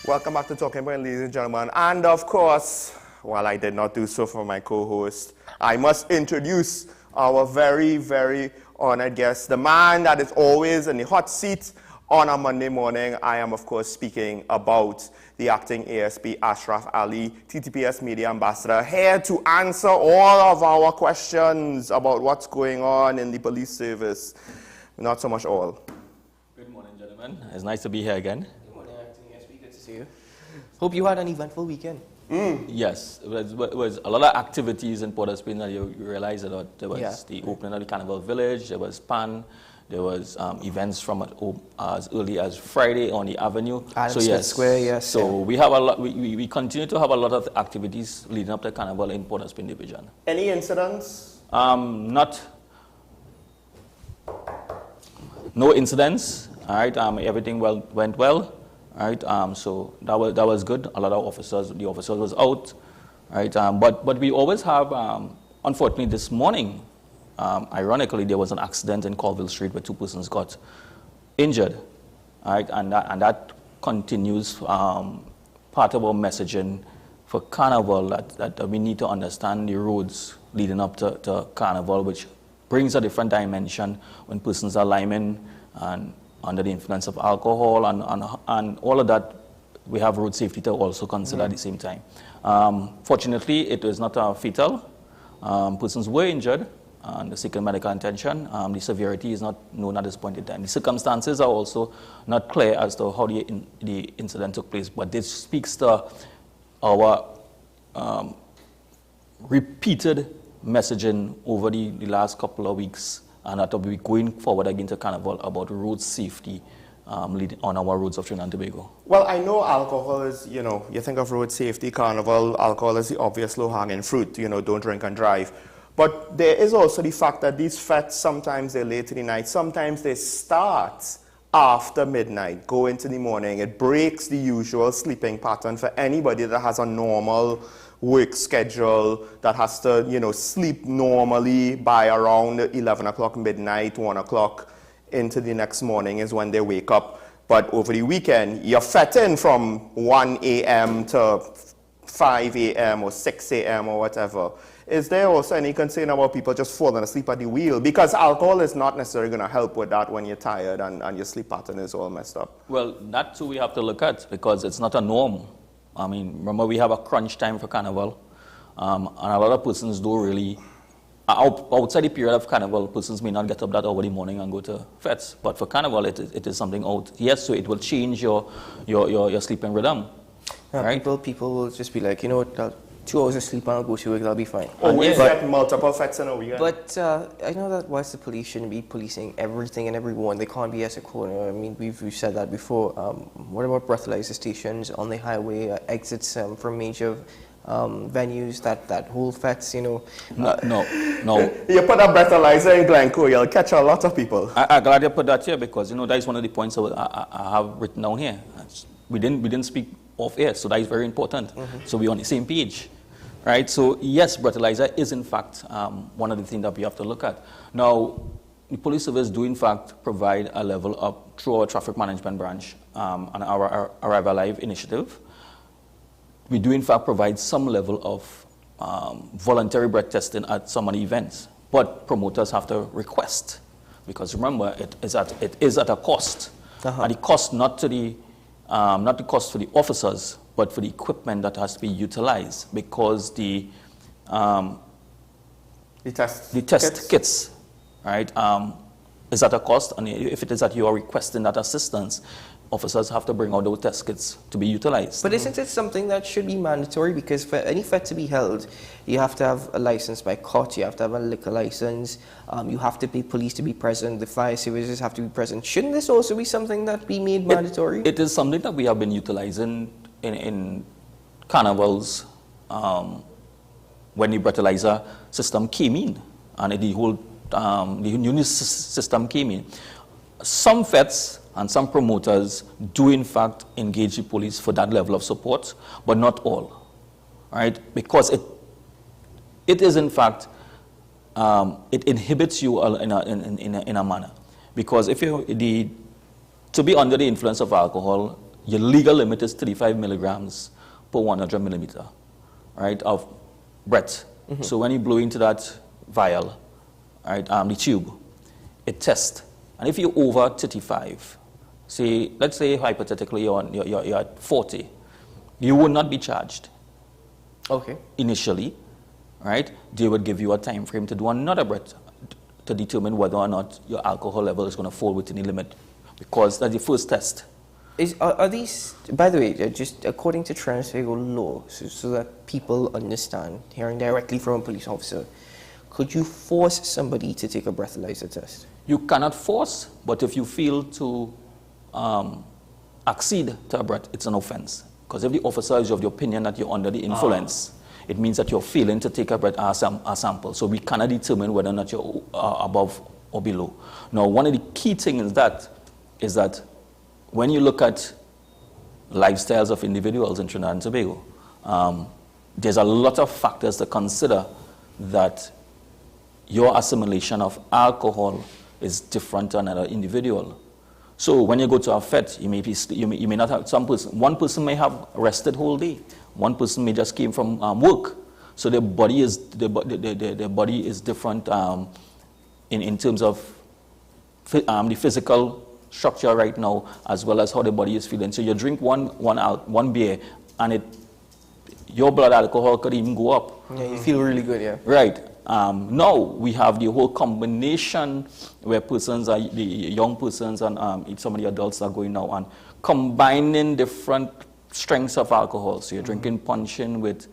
Welcome back to Talking Point, ladies and gentlemen. And of course, while I did not do so for my co-host, I must introduce our very, very honored guest, the man that is always in the hot seat on a Monday morning. I am, of course, speaking about the acting ASP, Ashraf Ali, TTPS Media Ambassador, here to answer all of our questions about what's going on in the police service. Not so much all. Good morning, gentlemen. It's nice to be here again. You. Hope you had an eventful weekend. Yes, it was a lot of activities in Port of Spain that you realize that there was the opening of the Carnival Village, there was PAN, there was events from as early as Friday on the Avenue. Square, yes. So we have a lot. We continue to have a lot of activities leading up to Carnival in Port of Spain Division. Any incidents? No incidents. All right. Everything went well. Right, so that was good. A lot of the officers was out, right? But we always have, unfortunately, this morning, ironically, there was an accident in Colville Street where 2 persons got injured, right? And that continues part of our messaging for Carnival that we need to understand the roads leading up to Carnival, which brings a different dimension when persons are liming and under the influence of alcohol and all of that. We have road safety to also consider at the same time. Fortunately, it was not fatal. Persons were injured and seeking medical attention. The severity is not known at this point in time. The circumstances are also not clear as to how the incident took place, but this speaks to our repeated messaging over the last couple of weeks, and that will be going forward again to Carnival about road safety on our roads of Trinidad and Tobago. Well, I know alcohol is, you think of road safety, Carnival, alcohol is the obvious low-hanging fruit, don't drink and drive. But there is also the fact that these fetes, sometimes they're late in the night, sometimes they start after midnight, go into the morning. It breaks the usual sleeping pattern for anybody that has a normal work schedule, that has to, sleep normally by around 11 o'clock midnight, 1 o'clock into the next morning is when they wake up. But over the weekend, you're fetting from 1 a.m. to 5 a.m. or 6 a.m. or whatever. is there also any concern about people just falling asleep at the wheel? Because alcohol is not necessarily going to help with that when you're tired and your sleep pattern is all messed up. Well, that too we have to look at because it's not a norm. I mean, remember we have a crunch time for Carnival, and a lot of persons don't really, outside the period of Carnival, persons may not get up that early morning and go to fetes. But for Carnival, it is something out. Yes, so it will change your sleeping rhythm. Yeah, right? People will just be like, you know what, 2 hours of sleep and I'll go to work, I'll be fine. Or we get multiple fetes in a weekend. But I know that whilst the police shouldn't be policing everything and everyone, they can't be as a corner. I mean, we've said that before. What about breathalyzer stations on the highway, exits from major venues that hold fetes, you know? No. You put a breathalyzer in Glencoe, you'll catch a lot of people. I'm glad you put that here because, you know, that is one of the points I have written down here. We didn't speak off air, so that is very important. So we're on the same page. Right, so yes, breathalyzer is in fact one of the things that we have to look at. Now, the police service do in fact provide a level up through our traffic management branch and our Arrive Alive initiative. We do in fact provide some level of voluntary breath testing at some of the events, but promoters have to request because remember it is at a cost, and the cost not the cost for the officers, but for the equipment that has to be utilized because the test kits, right, is at a cost, and if it is that you are requesting that assistance, officers have to bring out those test kits to be utilized. But isn't it something that should be mandatory? Because for any fet to be held, you have to have a license by court, you have to have a liquor license, you have to pay police to be present, the fire services have to be present. Shouldn't this also be something that be made mandatory? It is something that we have been utilizing in carnivals when the breathalyzer system came in and the whole the new system came in. Some feds and some promoters do in fact engage the police for that level of support, but not all, right? Because it is in fact, it inhibits you in a manner. Because if to be under the influence of alcohol, your legal limit is 35 milligrams per 100 millimeter, right, of breath. So when you blow into that vial, right, the tube, it tests. And if you're over 35, let's say hypothetically you're at 40, you would not be charged. Okay. Initially, right? They would give you a time frame to do another breath to determine whether or not your alcohol level is going to fall within the limit, because that's the first test. Are these, by the way, just according to Transvago law, so that people understand, hearing directly from a police officer, could you force somebody to take a breathalyzer test? You cannot force, but if you feel to accede to a breath, it's an offense. Because if the officer is of the opinion that you're under the influence, it means that you're failing to take a breath a sample. So we cannot determine whether or not you're above or below. Now, one of the key things is that when you look at lifestyles of individuals in Trinidad and Tobago, there's a lot of factors to consider that your assimilation of alcohol is different than another individual. So when you go to a fete, you may not have one person may have rested whole day. One person may just came from work. So their body is different in terms of the physical structure right now, as well as how the body is feeling. So you drink one beer, and your blood alcohol could even go up. Yeah, you feel really good, yeah. Right. Now we have the whole combination where the young persons and some of the adults are going now and combining different strengths of alcohol. So you're drinking puncheon with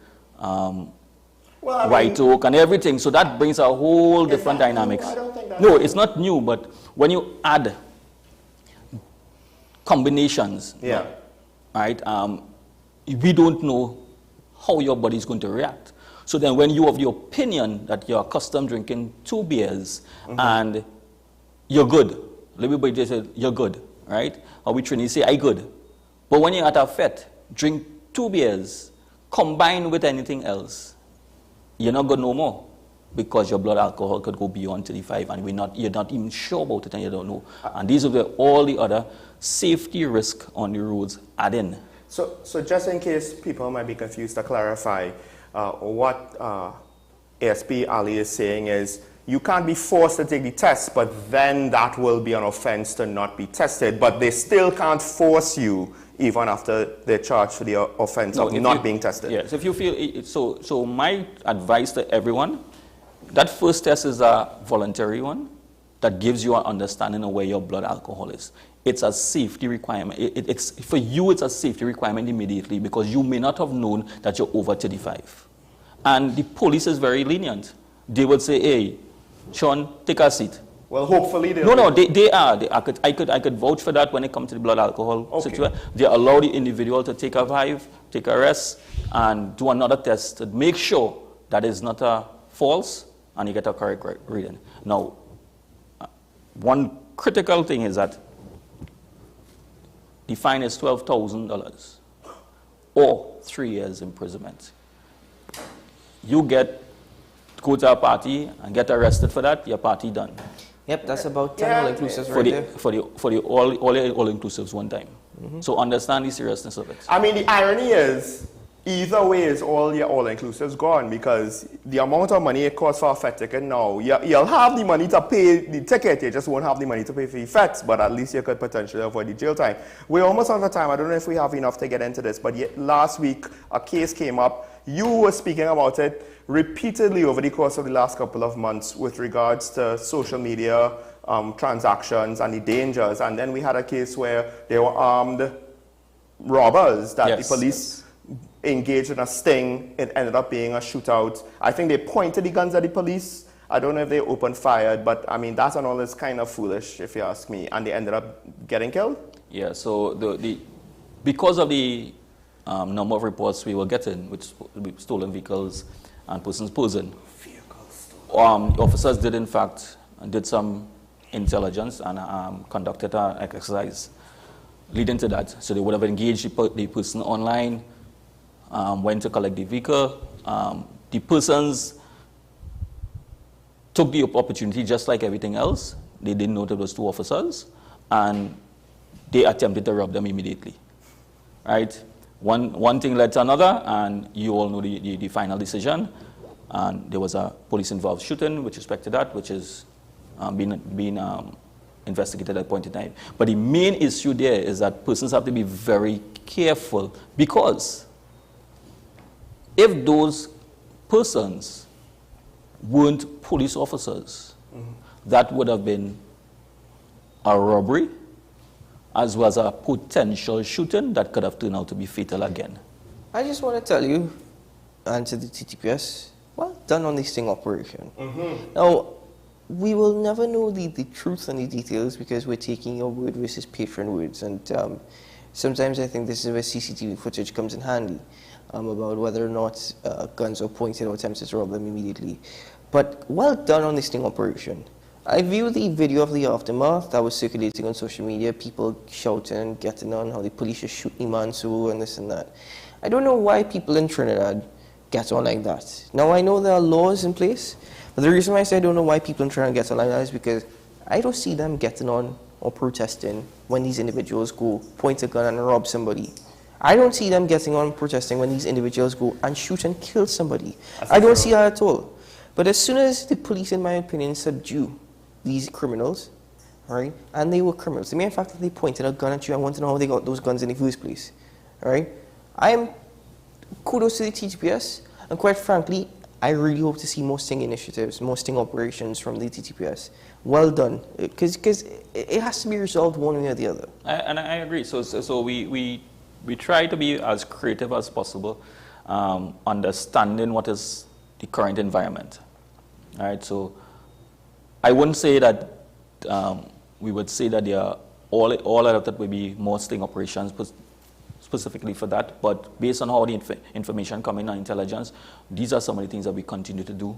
white oak and everything. So that brings a whole different dynamics. No, it's not new, but when you add combinations, right, we don't know how your body is going to react. So then when you have the opinion that you're accustomed drinking 2 beers and you're good, everybody just said, you're good, right? Or we Trini say, I good. But when you're at a fete, drink 2 beers, combined with anything else, you're not good no more, because your blood alcohol could go beyond 35 and you're not even sure about it and you don't know. And these are all the other safety risks on the roads add in. So just in case people might be confused, to clarify, what ASP Ali is saying is, you can't be forced to take the test, but then that will be an offense to not be tested. But they still can't force you even after they're charged for the offense of not being tested. Yes, if you feel, so my advice to everyone, that first test is a voluntary one that gives you an understanding of where your blood alcohol is. It's a safety requirement. It's for you, it's a safety requirement immediately because you may not have known that you're over 35. And the police is very lenient. They would say, hey, Sean, take a seat. Well, hopefully they they are. I could vouch for that when it comes to the blood alcohol situation. They allow the individual to take a vibe, take a rest, and do another test to make sure that is not a false and you get a correct reading. Now, one critical thing is that the fine is $12,000 or 3 years imprisonment. You go to a party and get arrested for that, your party done. Yep, that's about 10 all-inclusives right there. For the all-inclusives one time. So understand the seriousness of it. I mean, the irony is, either way is all your all-inclusives gone because the amount of money it costs for a FET ticket now, you'll have the money to pay the ticket, you just won't have the money to pay for the FETs, but at least you could potentially avoid the jail time. We're almost out of time. I don't know if we have enough to get into this, but last week a case came up. You were speaking about it repeatedly over the course of the last couple of months with regards to social media transactions and the dangers. And then we had a case where there were armed robbers that the police engaged in a sting. It ended up being a shootout. I think they pointed the guns at the police. I don't know if they opened fire, but I mean, that and all is kind of foolish, if you ask me. And they ended up getting killed? Yeah, so because of the number of reports we were getting with stolen vehicles and persons posing, officers did in fact did some intelligence and conducted an exercise leading to that. So they would have engaged the person online, went to collect the vehicle. The persons took the opportunity just like everything else. They didn't know there was 2 officers, and they attempted to rob them immediately. Right? One thing led to another, and you all know the final decision. And there was a police-involved shooting with respect to that, which is being investigated at that point in time. But the main issue there is that persons have to be very careful, because if those persons weren't police officers, that would have been a robbery as well as a potential shooting that could have turned out to be fatal again. I just want to tell you, and to the TTPS, well done on this sting operation. Now, we will never know the truth and the details because we're taking your word versus patron words, and sometimes I think this is where CCTV footage comes in handy about whether or not guns are pointed or attempted to rob them immediately. But well done on this sting operation. I view the video of the aftermath that was circulating on social media, people shouting and getting on how the police are shooting man so and this and that. I don't know why people in Trinidad get on like that. Now, I know there are laws in place, but the reason why I say I don't know why people in Trinidad get on like that is because I don't see them getting on or protesting when these individuals go point a gun and rob somebody. I don't see them getting on protesting when these individuals go and shoot and kill somebody. I don't see that at all. But as soon as the police, in my opinion, subdue these criminals, right, and they were criminals, the mere fact that they pointed a gun at you, I want to know how they got those guns in the first place, right? I am kudos to the TTPS, and quite frankly, I really hope to see more sting initiatives, more sting operations from the TTPS. Well done, because it has to be resolved one way or the other. And I agree. So we try to be as creative as possible, understanding what is the current environment. All right. So I wouldn't say that we would say that there are all of that will be more sting operations specifically for that, but based on how the information coming on intelligence, these are some of the things that we continue to do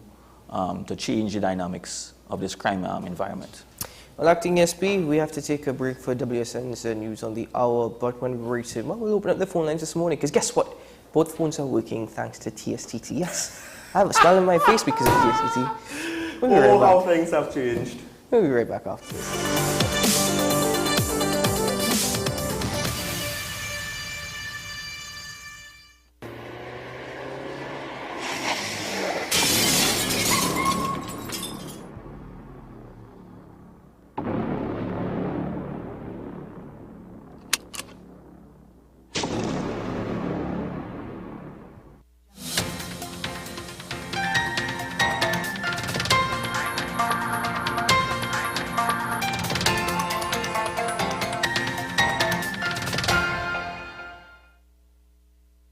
to change the dynamics of this crime environment. Well, Acting SP, we have to take a break for WSN's news on the hour, but when we reach it, well, we'll open up the phone lines this morning, because guess what? Both phones are working thanks to TSTT. Yes, I have a smile on my face because of TSTT. We'll be right back. How things have changed. We'll be right back after this.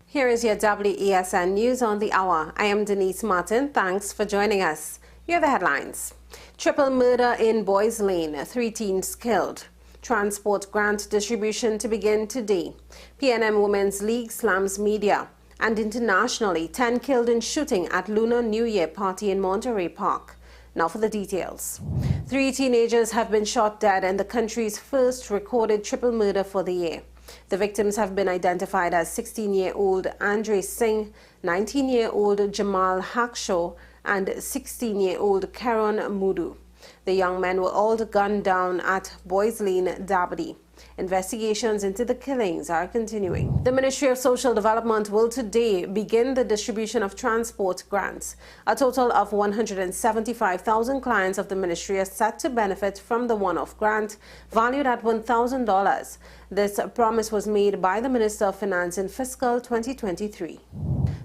Here is your WESN News on the Hour. I am Denise Martin. Thanks for joining us. Here are the headlines. Triple murder in Boys Lane, 3 teens killed. Transport grant distribution to begin today. PNM Women's League slams media. And internationally, 10 killed in shooting at Lunar New Year party in Monterey Park. Now for the details. 3 teenagers have been shot dead in the country's first recorded triple murder for the year. The victims have been identified as 16-year-old Andre Singh, 19-year-old Jamal Hakshaw, and 16-year-old Karan Mudu. The young men were all gunned down at Boys Lane, Dabadi. Investigations into the killings are continuing. The Ministry of Social Development will today begin the distribution of transport grants. A total of 175,000 clients of the ministry are set to benefit from the one-off grant, valued at $1,000. This promise was made by the Minister of Finance in fiscal 2023.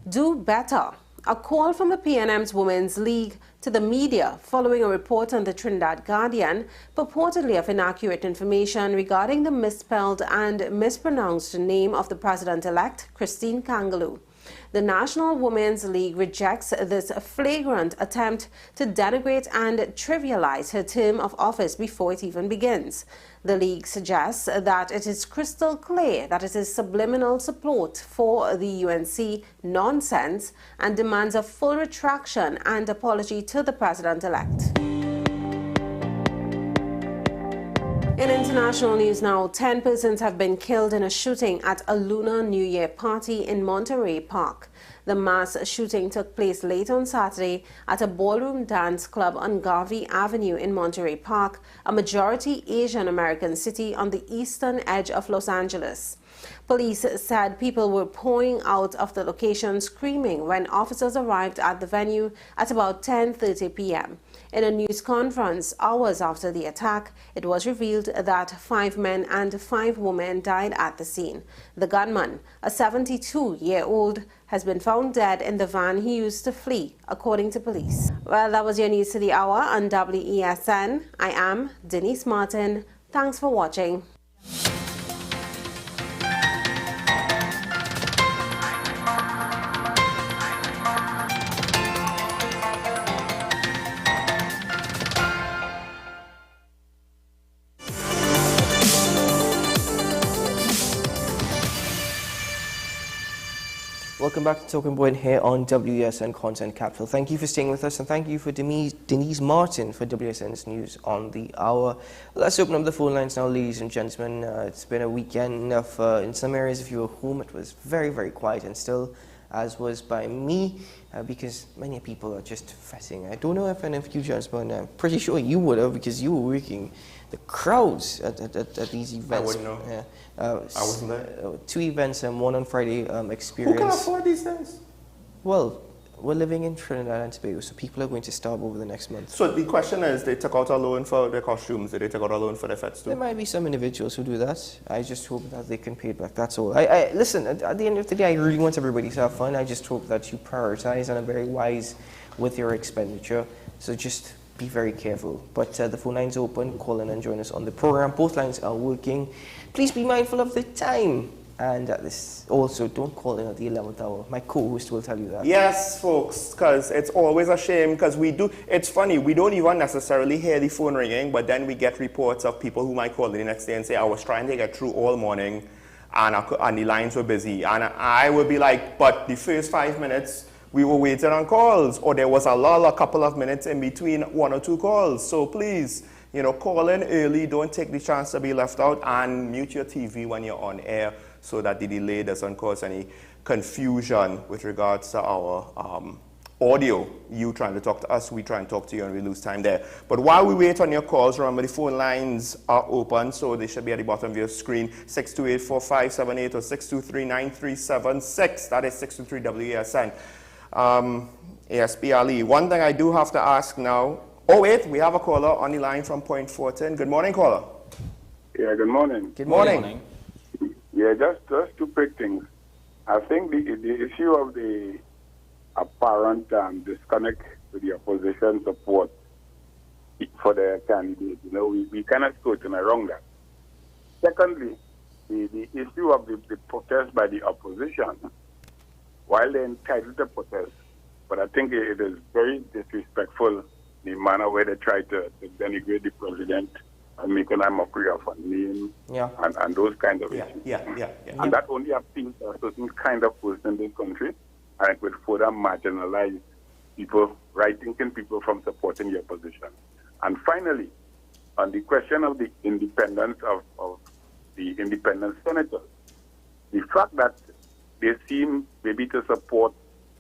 Do better. A call from the PNM's Women's League to the media following a report on the Trinidad Guardian purportedly of inaccurate information regarding the misspelled and mispronounced name of the president-elect, Christine Kangaloo. The National Women's League rejects this flagrant attempt to denigrate and trivialize her term of office before it even begins. The League suggests that it is crystal clear that it is subliminal support for the UNC nonsense and demands a full retraction and apology to the president-elect. In international news now, 10 persons have been killed in a shooting at a Lunar New Year party in Monterey Park. The mass shooting took place late on Saturday at a ballroom dance club on Garvey Avenue in Monterey Park, a majority Asian American city on the eastern edge of Los Angeles. Police said people were pouring out of the location screaming when officers arrived at the venue at about 10:30 p.m. In a news conference hours after the attack, it was revealed that 5 men and 5 women died at the scene. The gunman, a 72-year-old, has been found dead in the van he used to flee, according to police. Well, that was your news to the hour on WESN. I am Denise Martin. Thanks for watching. Welcome back to Talking Point here on WESN Content Capital. Thank you for staying with us, and thank you for Denise Martin for WESN's News on the Hour. Let's open up the phone lines now, ladies and gentlemen. It's been a weekend of, in some areas, if you were home, it was very, very quiet and still, as was by me, because many people are just fetting. I don't know if any of you gentlemen, I'm pretty sure you would have, because you were working the crowds at these events. I wouldn't know. Yeah. I wasn't there. 2 events, one on Friday, experience. Who can afford these things? Well, we're living in Trinidad and Tobago, so people are going to starve over the next month. So the question is, they took out a loan for their costumes, did they take out a loan for their fets too? There might be some individuals who do that. I just hope that they can pay it back, that's all. Listen, at the end of the day, I really want everybody to have fun. I just hope that you prioritize and are very wise with your expenditure. So just be very careful. But the phone line's open. Call in and join us on the program. Both lines are working. Please be mindful of the time. And also, don't call in at the 11th hour. My co-host will tell you that. Yes, folks, because it's always a shame, because it's funny, we don't even necessarily hear the phone ringing, but then we get reports of people who might call in the next day and say, I was trying to get through all morning, and the lines were busy. And I would be like, but the first 5 minutes, we were waiting on calls, or there was a couple of minutes in between 1 or 2 calls. So please, call in early, don't take the chance to be left out, and mute your TV when you're on air, so that the delay doesn't cause any confusion with regards to our audio. You trying to talk to us, we try and talk to you, and we lose time there. But while we wait on your calls, remember the phone lines are open, so they should be at the bottom of your screen, 628-4578 or 623-9376. That is 623-WESN. ASP Ali. One thing I do have to ask now. Oh wait, we have a caller on the line from Point Fortin. Good morning, caller. Yeah, good morning. Good morning. Yeah, just 2 quick things. I think the issue of the apparent disconnect with the opposition support for the candidate, we cannot go around that. Secondly, the issue of the protest by the opposition, while they're entitled to protest, but I think it is very disrespectful the manner where they try to denigrate the president and make a mockery of a name and those kinds of issues. And that only appeals to a certain kind of person in this country, and it would further marginalize people, right-thinking people, from supporting your position. And finally, on the question of the independence of the independent senators, the fact that they seem maybe to support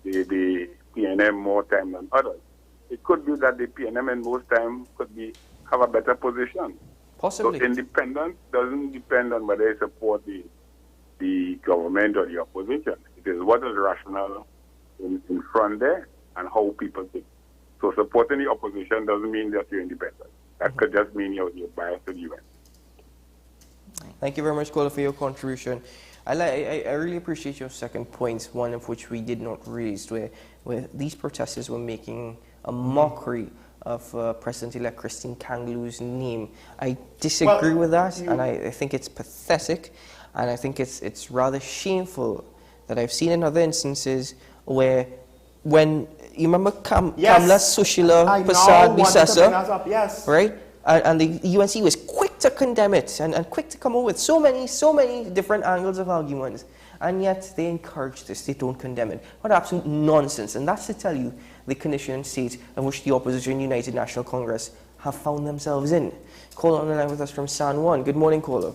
the PNM more time than others, it could be that the PNM in most time could have a better position. Possibly. So independence doesn't depend on whether you support the government or the opposition. It is what is rational in front there and how people think. So supporting the opposition doesn't mean that you're independent. That could just mean you're biased to the UN. Thank you very much, Kola, for your contribution. I really appreciate your second point, one of which we did not raise, where these protesters were making a mockery of President-elect Christine Kangalu's name. I disagree with that, and I think it's pathetic, and I think it's rather shameful that I've seen in other instances where when, you remember Kamla Sushila Prasad Bisasa, yes. right? And the UNC was quick to condemn it and quick to come up with so many different angles of arguments. And yet they encourage this, they don't condemn it. What absolute nonsense. And that's to tell you the condition and state in which the opposition United National Congress have found themselves in. Caller on the line with us from San Juan. Good morning, caller.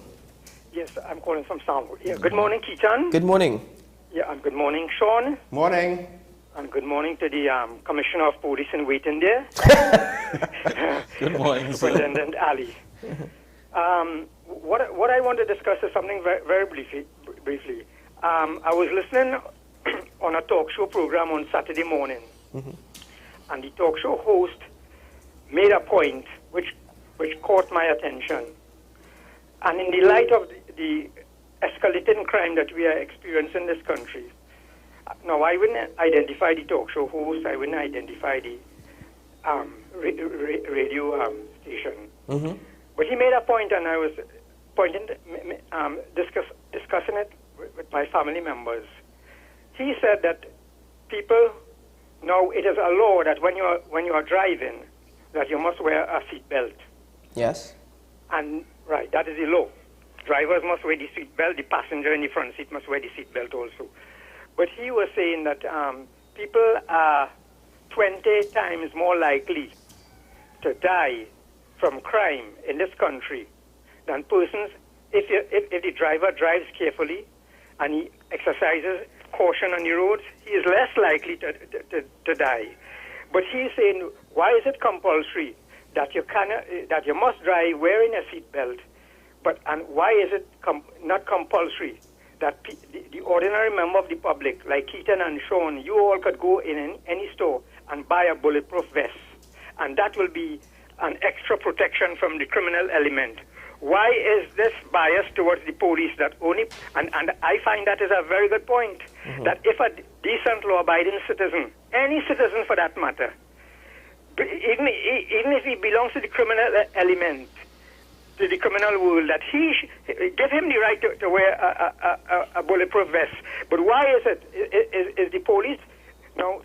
Yes, I'm calling from San Juan. Yeah, good morning, Keaton. Good morning. Yeah, and good morning, Sean. Morning. And good morning to the Commissioner of Police in waiting there. Good morning, sir. Superintendent Ali. What I want to discuss is something very, very briefly. I was listening on a talk show program on Saturday morning, and the talk show host made a point which caught my attention. And in the light of the escalating crime that we are experiencing in this country, now I wouldn't identify the talk show host, I wouldn't identify the radio station. But he made a point, and I was discussing it with my family members. He said that people, now it is a law that when you are driving, that you must wear a seat belt. Yes. And right, that is the law. Drivers must wear the seat belt. The passenger in the front seat must wear the seat belt also. But he was saying that people are 20 times more likely to die from crime in this country than persons if the driver drives carefully and he exercises caution on the roads, he is less likely to die. But he's saying, why is it compulsory that you must drive wearing a seatbelt? And why is it not compulsory that the ordinary member of the public, like Keaton and Sean, you all could go in any store and buy a bulletproof vest, and that will be an extra protection from the criminal element? Why is this bias towards the police that only, and I find that is a very good point, that if a decent law-abiding citizen, any citizen for that matter, even if he belongs to the criminal element, to the criminal world, that give him the right to wear a bulletproof vest. But why is it? Is the police, no,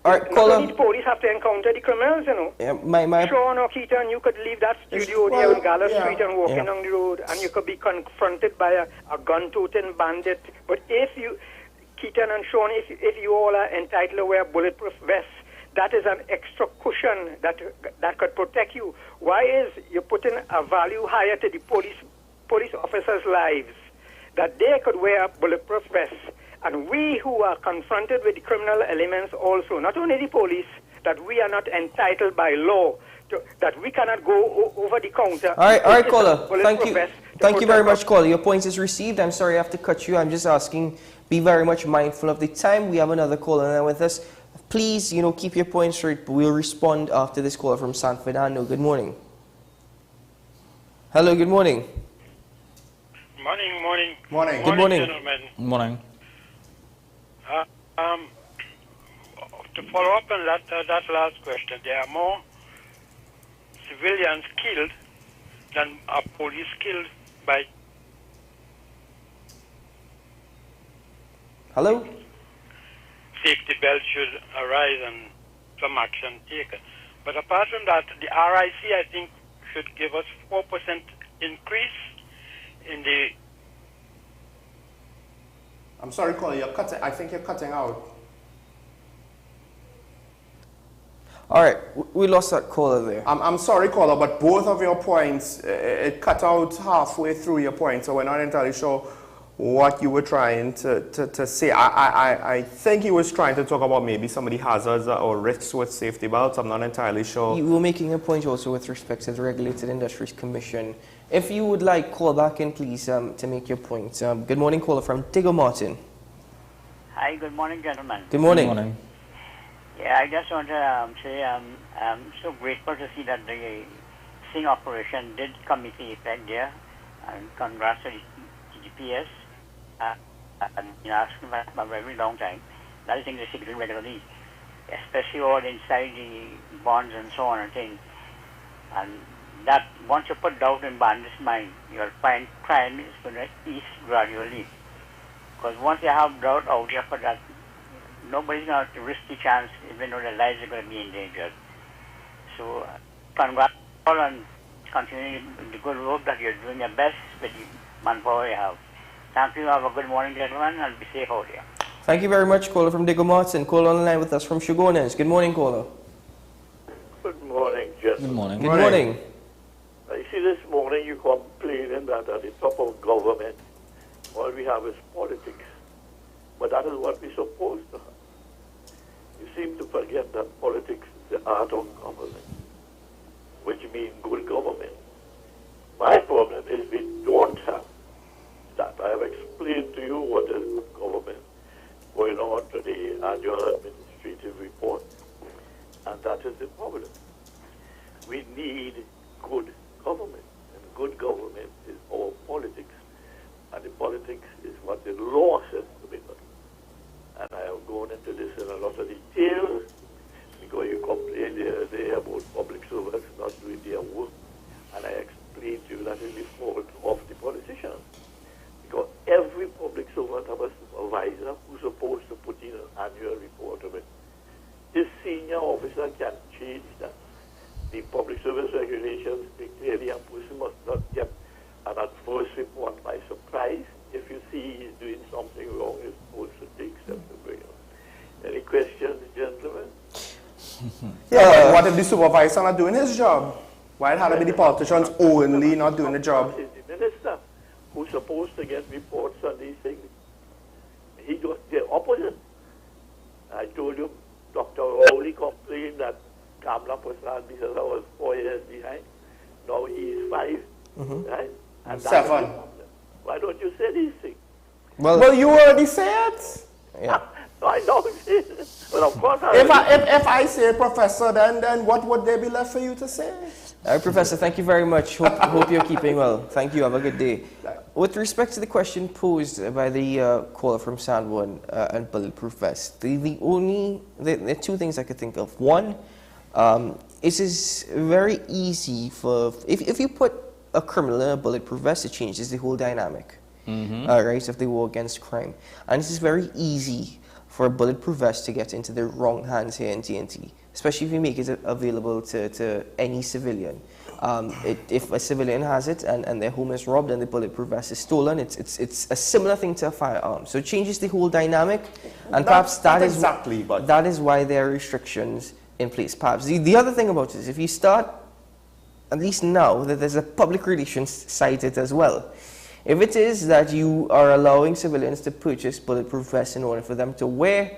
all right, not only the police have to encounter the criminals, you know. Yeah, Sean or Keaton, you could leave that studio there on Gala Street and walking down the road, and you could be confronted by a gun-toting bandit. But if you, Keaton and Sean, if you all are entitled to wear bulletproof vests, that is an extra cushion that could protect you. Why is you putting a value higher to the police officers' lives that they could wear bulletproof vests? And we who are confronted with the criminal elements also, not only the police, that we are not entitled by law, that we cannot go over the counter. All right, caller. Thank you very much, caller. Your point is received. I'm sorry I have to cut you. I'm just asking, be very much mindful of the time. We have another caller now with us. Please, keep your points straight, but we'll respond after this caller from San Fernando. Good morning. Hello, good morning. Morning. Good morning. Gentlemen. Morning. To follow up on that last question, there are more civilians killed than are police killed by... Hello? safety belt should arise and some action taken. But apart from that, the RIC, I think, should give us 4% increase in the... I'm sorry, caller, you're cutting. I think you're cutting out. All right, we lost that caller there. I'm sorry, caller, but both of your points, it cut out halfway through your point, so we're not entirely sure what you were trying to say. I think he was trying to talk about maybe some of the hazards or risks with safety belts. I'm not entirely sure. You were making a point also with respect to the Regulated Industries Commission. If you would like, call back in, please, to make your point. Good morning, caller from Digger Martin. Hi, good morning, gentlemen. Good morning. Good morning. Yeah, I just want to say I'm so grateful to see that the sting operation did come into effect there. And congrats to the GPS. I've been asking for a very long time. That is in the secret regularly, especially all inside the bonds and so on and things. And that once you put doubt in bandits' mind, you'll find crime is going to ease gradually. Because once you have doubt out there for that, nobody's going to risk the chance, even though their lives are going to be endangered. So, congrats all on continuing the good work that you're doing your best with the manpower you have. Thank you. Have a good morning, gentlemen, and be safe out here. Thank you very much, caller from Digger Martin. Caller on the line with us from Shoguners. Good morning, caller. Good morning, gentlemen. Good morning. Good morning. I see this morning you complaining that at the top of government, all we have is politics. But that is what we're supposed to have. You seem to forget that politics is the art of government, which means good government. My problem is we don't have that. I have explained to you what is good government going on to the annual administrative report, and that is the problem. We need good government, and good government is our politics, and the politics is what the law says to be done. And I have gone into this in a lot of detail, because you complained the other day about public servants not doing their work, and I explained to you that is the fault of the politicians. Because every public servant has a supervisor who's supposed to put in an annual report of it. This senior officer can change that. The public service regulations clearly a person must not get an adverse report by surprise. If you see he's doing something wrong, you're supposed to take steps to bring it. Any questions, gentlemen? Yeah, but what if the supervisor not doing his job? Why had to be the politicians only not doing the job? It's the minister who's supposed to get reports on these things. He does the opposite. I told you, Dr. Rowley complained that Kamla Prasad, because I was 4 years behind. Now he is 5, right? And 7. Why don't you say these things? Well, you already said. Yeah. No, I don't say it. Well, of course If I say Professor, then what would there be left for you to say? Professor, thank you very much. Hope you're keeping well. Thank you. Have a good day. With respect to the question posed by the caller from Sanborn and Bulletproof Vest, the are two things I could think of. One, it is very easy for, if you put a criminal in a bulletproof vest, it changes the whole dynamic, right, of the war against crime. And this is very easy for a bulletproof vest to get into the wrong hands here in TNT, especially if you make it available to any civilian. If a civilian has it and their home is robbed and the bulletproof vest is stolen, it's a similar thing to a firearm. So it changes the whole dynamic, and perhaps that is why there are restrictions in place. Perhaps the other thing about it is if you start, at least now, that there's a public relations side it as well. If it is that you are allowing civilians to purchase bulletproof vests in order for them to wear,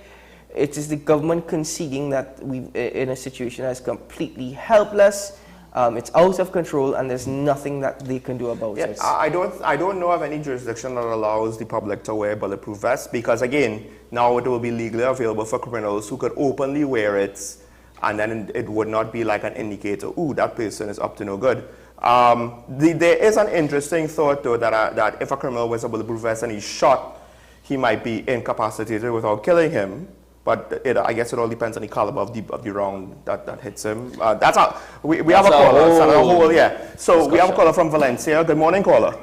it is the government conceding that we're in a situation that is completely helpless, it's out of control, and there's nothing that they can do about it. I don't know of any jurisdiction that allows the public to wear bulletproof vests, because again, now it will be legally available for criminals who could openly wear it, and then it would not be like an indicator, ooh, that person is up to no good. There is an interesting thought, though, that if a criminal wears a bulletproof vest and he's shot, he might be incapacitated without killing him. But I guess it all depends on the caliber of the round that hits him. That's how we have a caller. Yeah. So we have a caller from Valencia. Good morning, caller.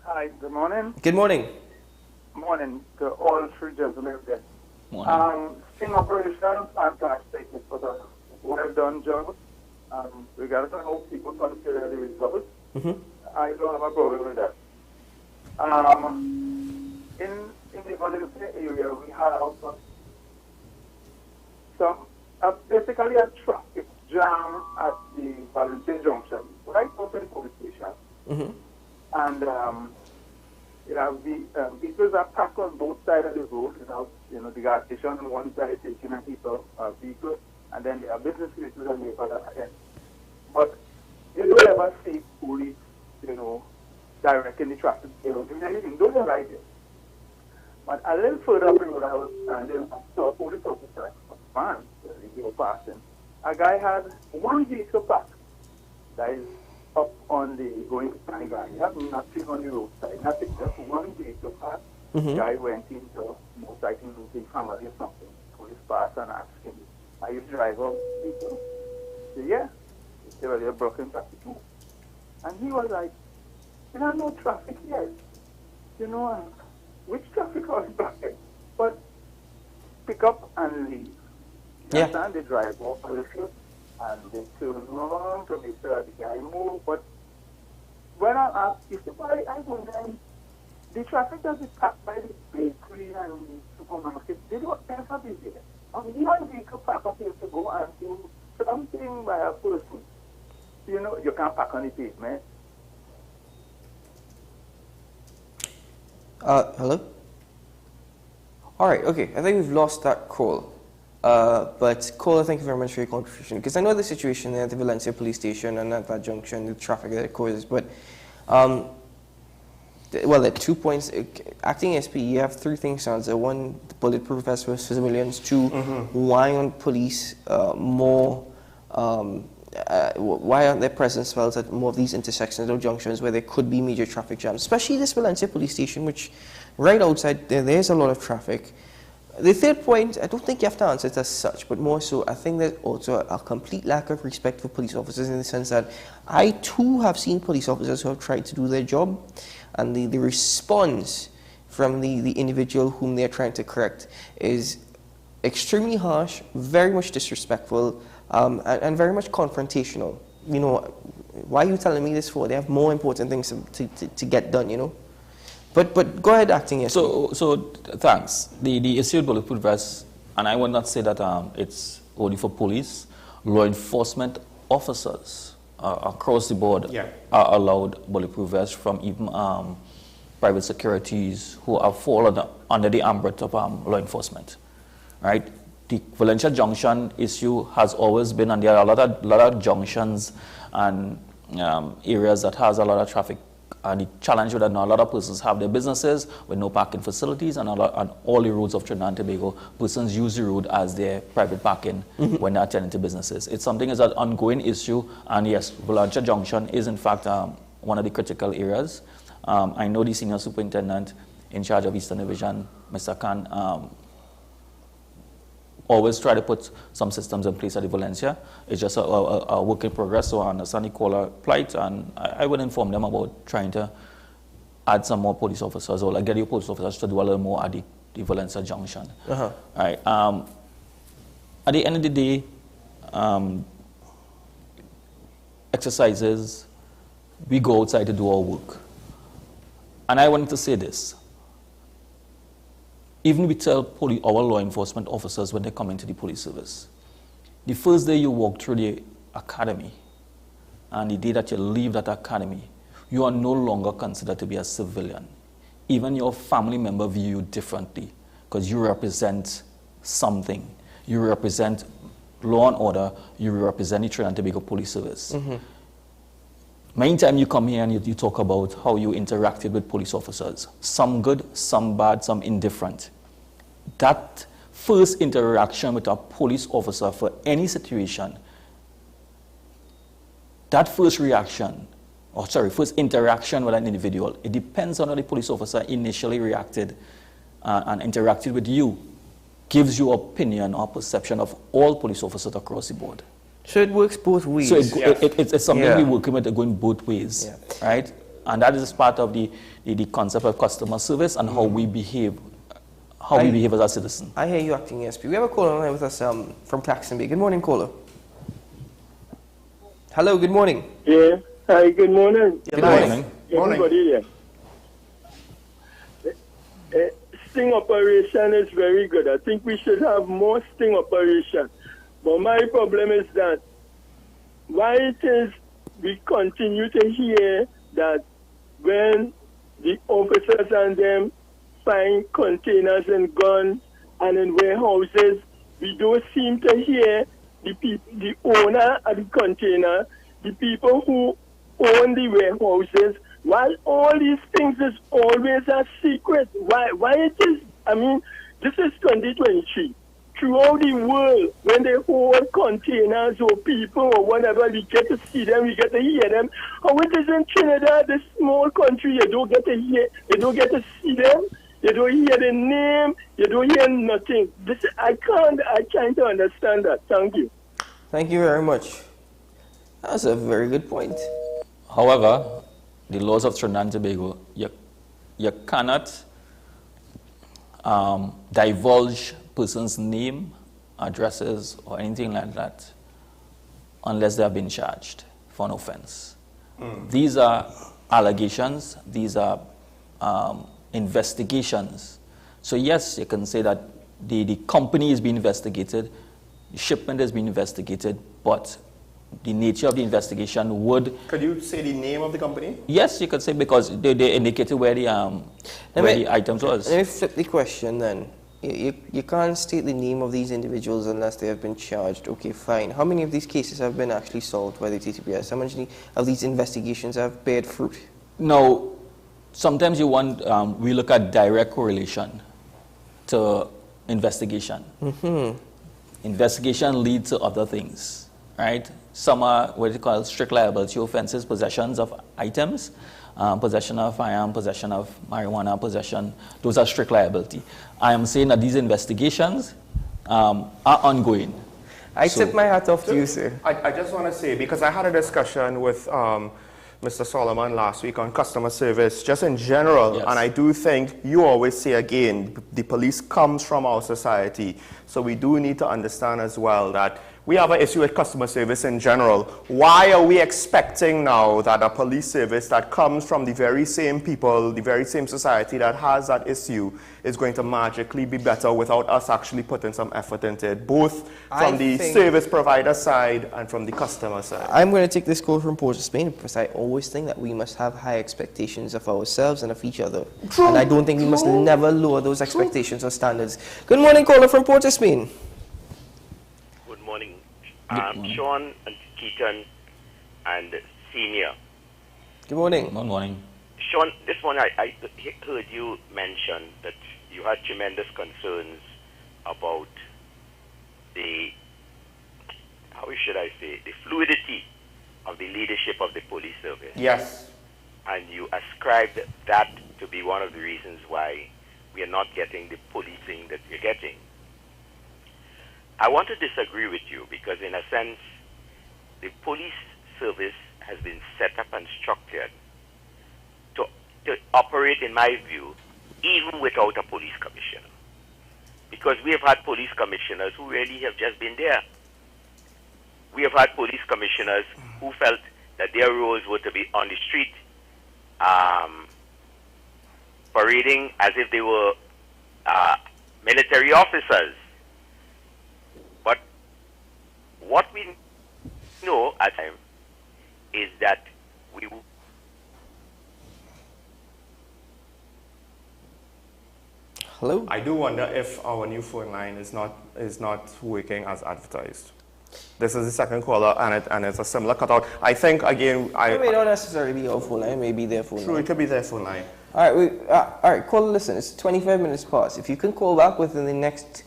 Hi. Good morning. Good morning. Morning to all three gentlemen there. Sting operation, fantastic. It was a well-done job. Regardless of how people consider the results, I don't have a problem with that. In the Guadalupe area, we had also basically a traffic jam at the Valencia Junction, right outside the police station. And vehicles are packed on both sides of the road. The gas station on one side taking a people vehicle, and then there are business vehicles on the other end. But you don't ever see police, directing the traffic. Those are right there. But a little further up the road, I was standing, I saw a police officer, a man, passing. A guy had one vehicle parked that is up on the going to Pine. He had nothing on the roadside, nothing, just one vehicle parked. The guy went into most likely the family or something. Police passed and asked him, "Are you driver?" He said, "Yeah." He said, "Well, you're blocking traffic." And he was like, "There's no traffic here." Which traffic are we blocking? But pick up and leave. Yeah. And they drive off a little and they turn around to make sure the guy move. But when I asked, he said, "Why I wonder, the traffic that is packed by the bakery and the supermarket, they don't ever be there. You have a vehicle park up here to go and do something by a person. You can't park on the pavement." Hello? All right, okay. I think we've lost that call. But caller, thank you very much for your contribution. Because I know the situation there at the Valencia police station and at that junction, the traffic that it causes. But, there are 2 points. Acting SP, you have 3 things to answer. 1, the bulletproof vest for civilians. 2, why aren't police why aren't their presence felt at more of these intersections or junctions where there could be major traffic jams, especially this Valencia police station, which right outside there's a lot of traffic. The 3rd point, I don't think you have to answer it as such, but more so, I think there's also a complete lack of respect for police officers in the sense that I too have seen police officers who have tried to do their job, and the response from the individual whom they're trying to correct is extremely harsh, very much disrespectful, and very much confrontational. Why are you telling me this for? They have more important things to get done, But go ahead, acting yes. So thanks. The issue with bulletproof vests, and I would not say that it's only for police, law enforcement officers across the board are allowed bulletproof vests from even private securities who have fallen under the umbrella of law enforcement, right? The Valencia Junction issue has always been, and there are a lot of junctions and areas that has a lot of traffic. And the challenge with that now, a lot of persons have their businesses with no parking facilities, and on all the roads of Trinidad and Tobago, persons use the road as their private parking when they're attending to businesses. It's something that's an ongoing issue, and yes, Valencia Junction is in fact one of the critical areas. I know the senior superintendent in charge of Eastern Division, Mr. Khan, always try to put some systems in place at the Valencia. It's just a work in progress, so I understand the caller plight, and I would inform them about trying to add some more police officers, or get your police officers to do a little more at the Valencia Junction. All right. At the end of the day, exercises, we go outside to do our work. And I wanted to say this. Even we tell our law enforcement officers when they come into the police service, the first day you walk through the academy and the day that you leave that academy, you are no longer considered to be a civilian. Even your family member view you differently because you represent something. You represent law and order, you represent the Trinidad and Tobago Police Service. Many times you come here and you talk about how you interacted with police officers. Some good, some bad, some indifferent. That first interaction with a police officer for any situation, that first reaction, first interaction with an individual, it depends on how the police officer initially reacted and interacted with you, gives you opinion or perception of all police officers across the board. So it works both ways. So it's something we work with going both ways, right? And that is part of the concept of customer service and how we behave, how we behave as a citizen. I hear you, Acting ASP. We have a caller on with us from Claxton Bay. Good morning, caller. Hello, good morning. Yeah. Hi, good morning. Good morning. Everybody there. Sting operation is very good. I think we should have more sting operation. But my problem is that why it is we continue to hear that when the officers and them find containers and guns and in warehouses, we don't seem to hear the owner of the container, the people who own the warehouses, while all these things is always a secret. Why it is, I mean, this is 2023. Throughout the world, when they hold containers or people or whatever, we get to see them, we get to hear them. How it is in Trinidad, this small country, you don't get to hear, you don't get to see them, you don't hear the name, you don't hear nothing. I can't understand that. Thank you. Thank you very much. That's a very good point. However, the laws of Trinidad and Tobago, you cannot divulge person's name, addresses, or anything like that unless they have been charged for an offense. These are allegations, these are investigations. So yes, you can say that the company is being investigated, the shipment is being investigated, but the nature of the investigation would... Could you say the name of the company? Yes, you could say, because they indicated where the items was. Let me flip the question then. You can't state the name of these individuals unless they have been charged. Okay, fine. How many of these cases have been actually solved by the TTPS? How many of these investigations have bared fruit? Now, sometimes we look at direct correlation to investigation. Investigation leads to other things, right? Some are what you call strict liability offenses, possessions of items, possession of firearm, possession of marijuana, possession. Those are strict liability. I am saying that these investigations are ongoing. I tip my hat off to you, sir. I just want to say, because I had a discussion with Mr. Solomon last week on customer service, just in general, and I do think you always say again, the police comes from our society, so we do need to understand as well that we have an issue with customer service in general. Why are we expecting now that a police service that comes from the very same people, the very same society that has that issue is going to magically be better without us actually putting some effort into it, both from the service provider side and from the customer side? I'm going to take this call from Port of Spain because I always think that we must have high expectations of ourselves and of each other. True. And I don't think we must never lower those expectations or standards. Good morning, caller from Port of Spain. Sean and Keaton and Senior. Good morning. Good morning. Sean, this one I heard you mention that you had tremendous concerns about the, how should I say, the fluidity of the leadership of the police service. Yes. And you ascribed that to be one of the reasons why we are not getting the policing that we're getting. I want to disagree with you because, in a sense, the police service has been set up and structured to operate, in my view, even without a police commissioner. Because we have had police commissioners who really have just been there. We have had police commissioners who felt that their roles were to be on the street, parading as if they were military officers. But what we know at the time is that we... Hello? I do wonder if our new phone line is not working as advertised. This is the second caller, and it's a similar cutout. I think, again... It may not necessarily be our phone line, it may be their phone line. True, it could be their phone line. All right, caller, listen, it's 25 minutes past. If you can call back within the next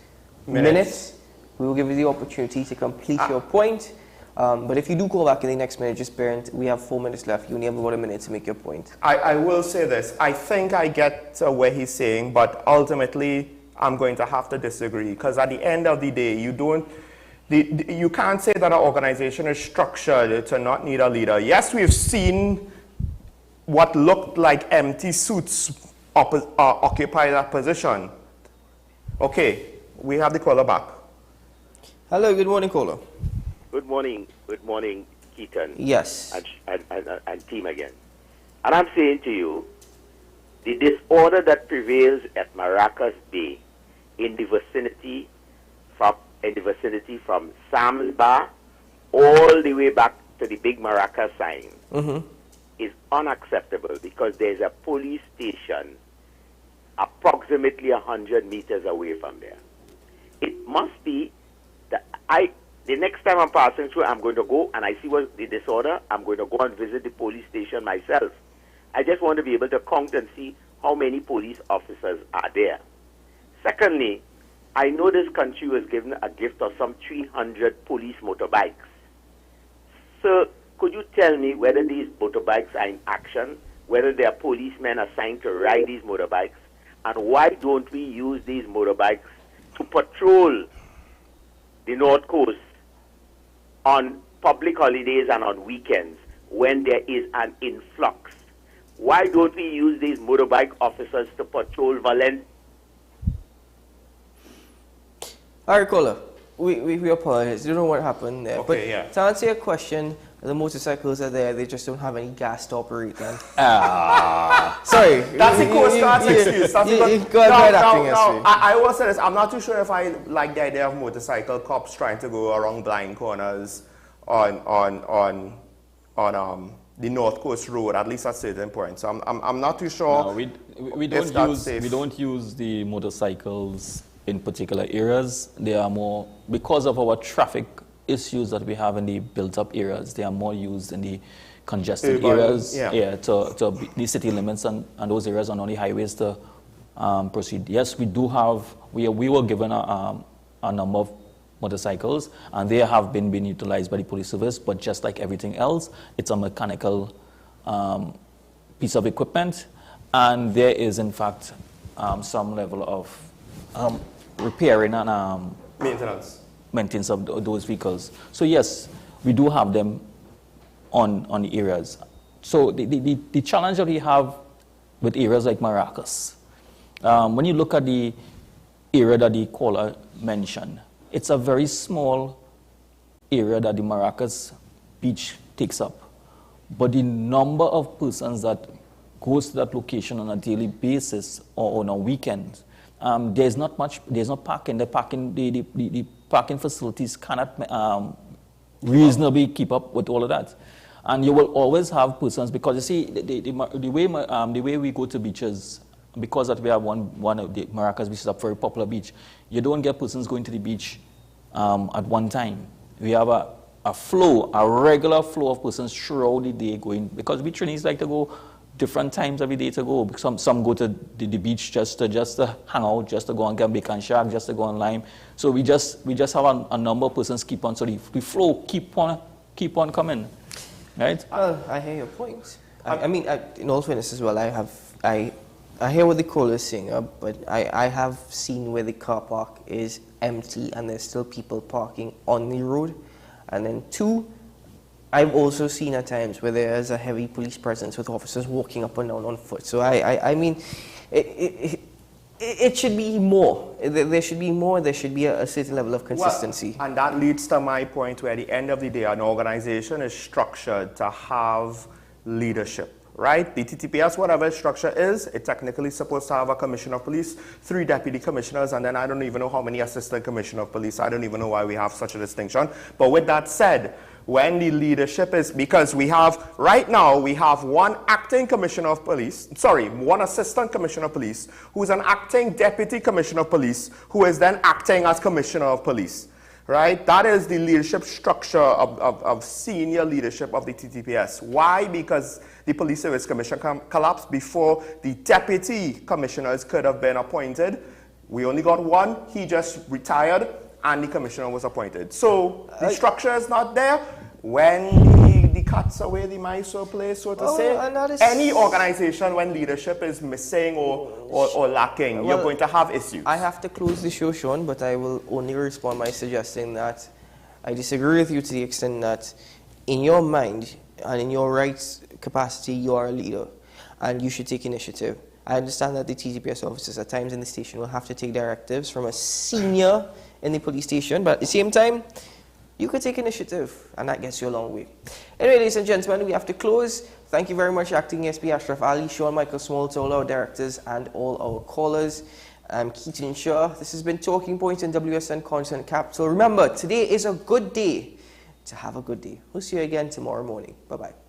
minute, we will give you the opportunity to complete your point. But if you do call back in the next minute, just bear in, we have 4 minutes left. You only have about a minute to make your point. I will say this. I think I get where he's saying, but ultimately, I'm going to have to disagree. Because at the end of the day, you can't say that an organization is structured to not need a leader. Yes, we've seen what looked like empty suits occupy that position. Okay, we have the caller back. Hello, good morning, caller. Good morning, Keaton. Yes. And team again. And I'm saying to you, the disorder that prevails at Maracas Bay in the vicinity from Sam's Bar all the way back to the big Maracas sign is unacceptable because there's a police station approximately 100 meters away from there. It must be that the next time I'm passing through, I'm going to go and I see what the disorder, I'm going to go and visit the police station myself. I just want to be able to count and see how many police officers are there. Secondly, I know this country was given a gift of some 300 police motorbikes. So could you tell me whether these motorbikes are in action, whether there are policemen assigned to ride these motorbikes, and why don't we use these motorbikes to patrol the North Coast on public holidays and on weekends when there is an influx? Why don't we use these motorbike officers to patrol Valencia? All right, caller. We apologize. You don't know what happened there. Okay, but yeah. to answer your question, the motorcycles are there. They just don't have any gas to operate them. Sorry. That's the Coast Guard's excuse. That's I will say this. I'm not too sure if I like the idea of motorcycle cops trying to go around blind corners on the North Coast Road, at least at certain points. So I'm not too sure. No, we don't use the motorcycles in particular areas. They are more, because of our traffic issues that we have in the built-up areas, they are more used in the congested areas, to the city limits and those areas and on the highways to proceed. Yes, we do have, we were given a number of motorcycles, and they have been being utilized by the police service, but just like everything else, it's a mechanical piece of equipment, and there is in fact some level of repairing and maintenance of those vehicles. So yes, we do have them on the areas. So the challenge that we have with areas like Maracas, when you look at the area that the caller mentioned, it's a very small area that the Maracas beach takes up. But the number of persons that goes to that location on a daily basis or on a weekend, there's not parking. The parking facilities cannot reasonably keep up with all of that. And you will always have persons, because you see, the way we go to beaches, because that we have one of the Maracas beach is a very popular beach, you don't get persons going to the beach at one time. We have a regular flow of persons throughout the day going, because we trainees like to go different times every day to go. Some go to the beach just to hang out, just to go and get bacon shack, just to go on lime. So we just have a number of persons keep on, so the flow keep on coming, right? Well, I hear your point. I mean, in all fairness as well, I hear what the caller is saying, but I have seen where the car park is empty and there's still people parking on the road. And then two, I've also seen at times where there is a heavy police presence with officers walking up and down on foot. So I mean, it should be more. There should be more. There should be a certain level of consistency. Well, and that leads to my point where at the end of the day, an organization is structured to have leadership. Right? The TTPS, whatever its structure is, it's technically supposed to have a commissioner of police, 3 deputy commissioners, and then I don't even know how many assistant commissioner of police. I don't even know why we have such a distinction. But with that said, when the leadership is, because we have, right now, we have one acting commissioner of police, one assistant commissioner of police, who's an acting deputy commissioner of police, who is then acting as commissioner of police. Right? That is the leadership structure of senior leadership of the TTPS. Why? Because the Police Service Commission collapsed before the deputy commissioners could have been appointed. We only got one. He just retired and the commissioner was appointed. So the structure is not there. When the cat's away, the mice will play, so to say. Any organization, when leadership is missing or lacking, you're going to have issues. I have to close the show, Sean, but I will only respond by suggesting that I disagree with you to the extent that in your mind and in your rights capacity, you are a leader and you should take initiative. I understand that the TGPS officers at times in the station will have to take directives from a senior in the police station, but at the same time, you could take initiative, and that gets you a long way. Anyway, ladies and gentlemen, we have to close. Thank you very much, Acting SP Ashraf Ali, Sean Michael Small, to all our directors and all our callers. I'm Keaton Shaw. This has been Talking Point in WSN Content Capital. Remember, today is a good day to have a good day. We'll see you again tomorrow morning. Bye-bye.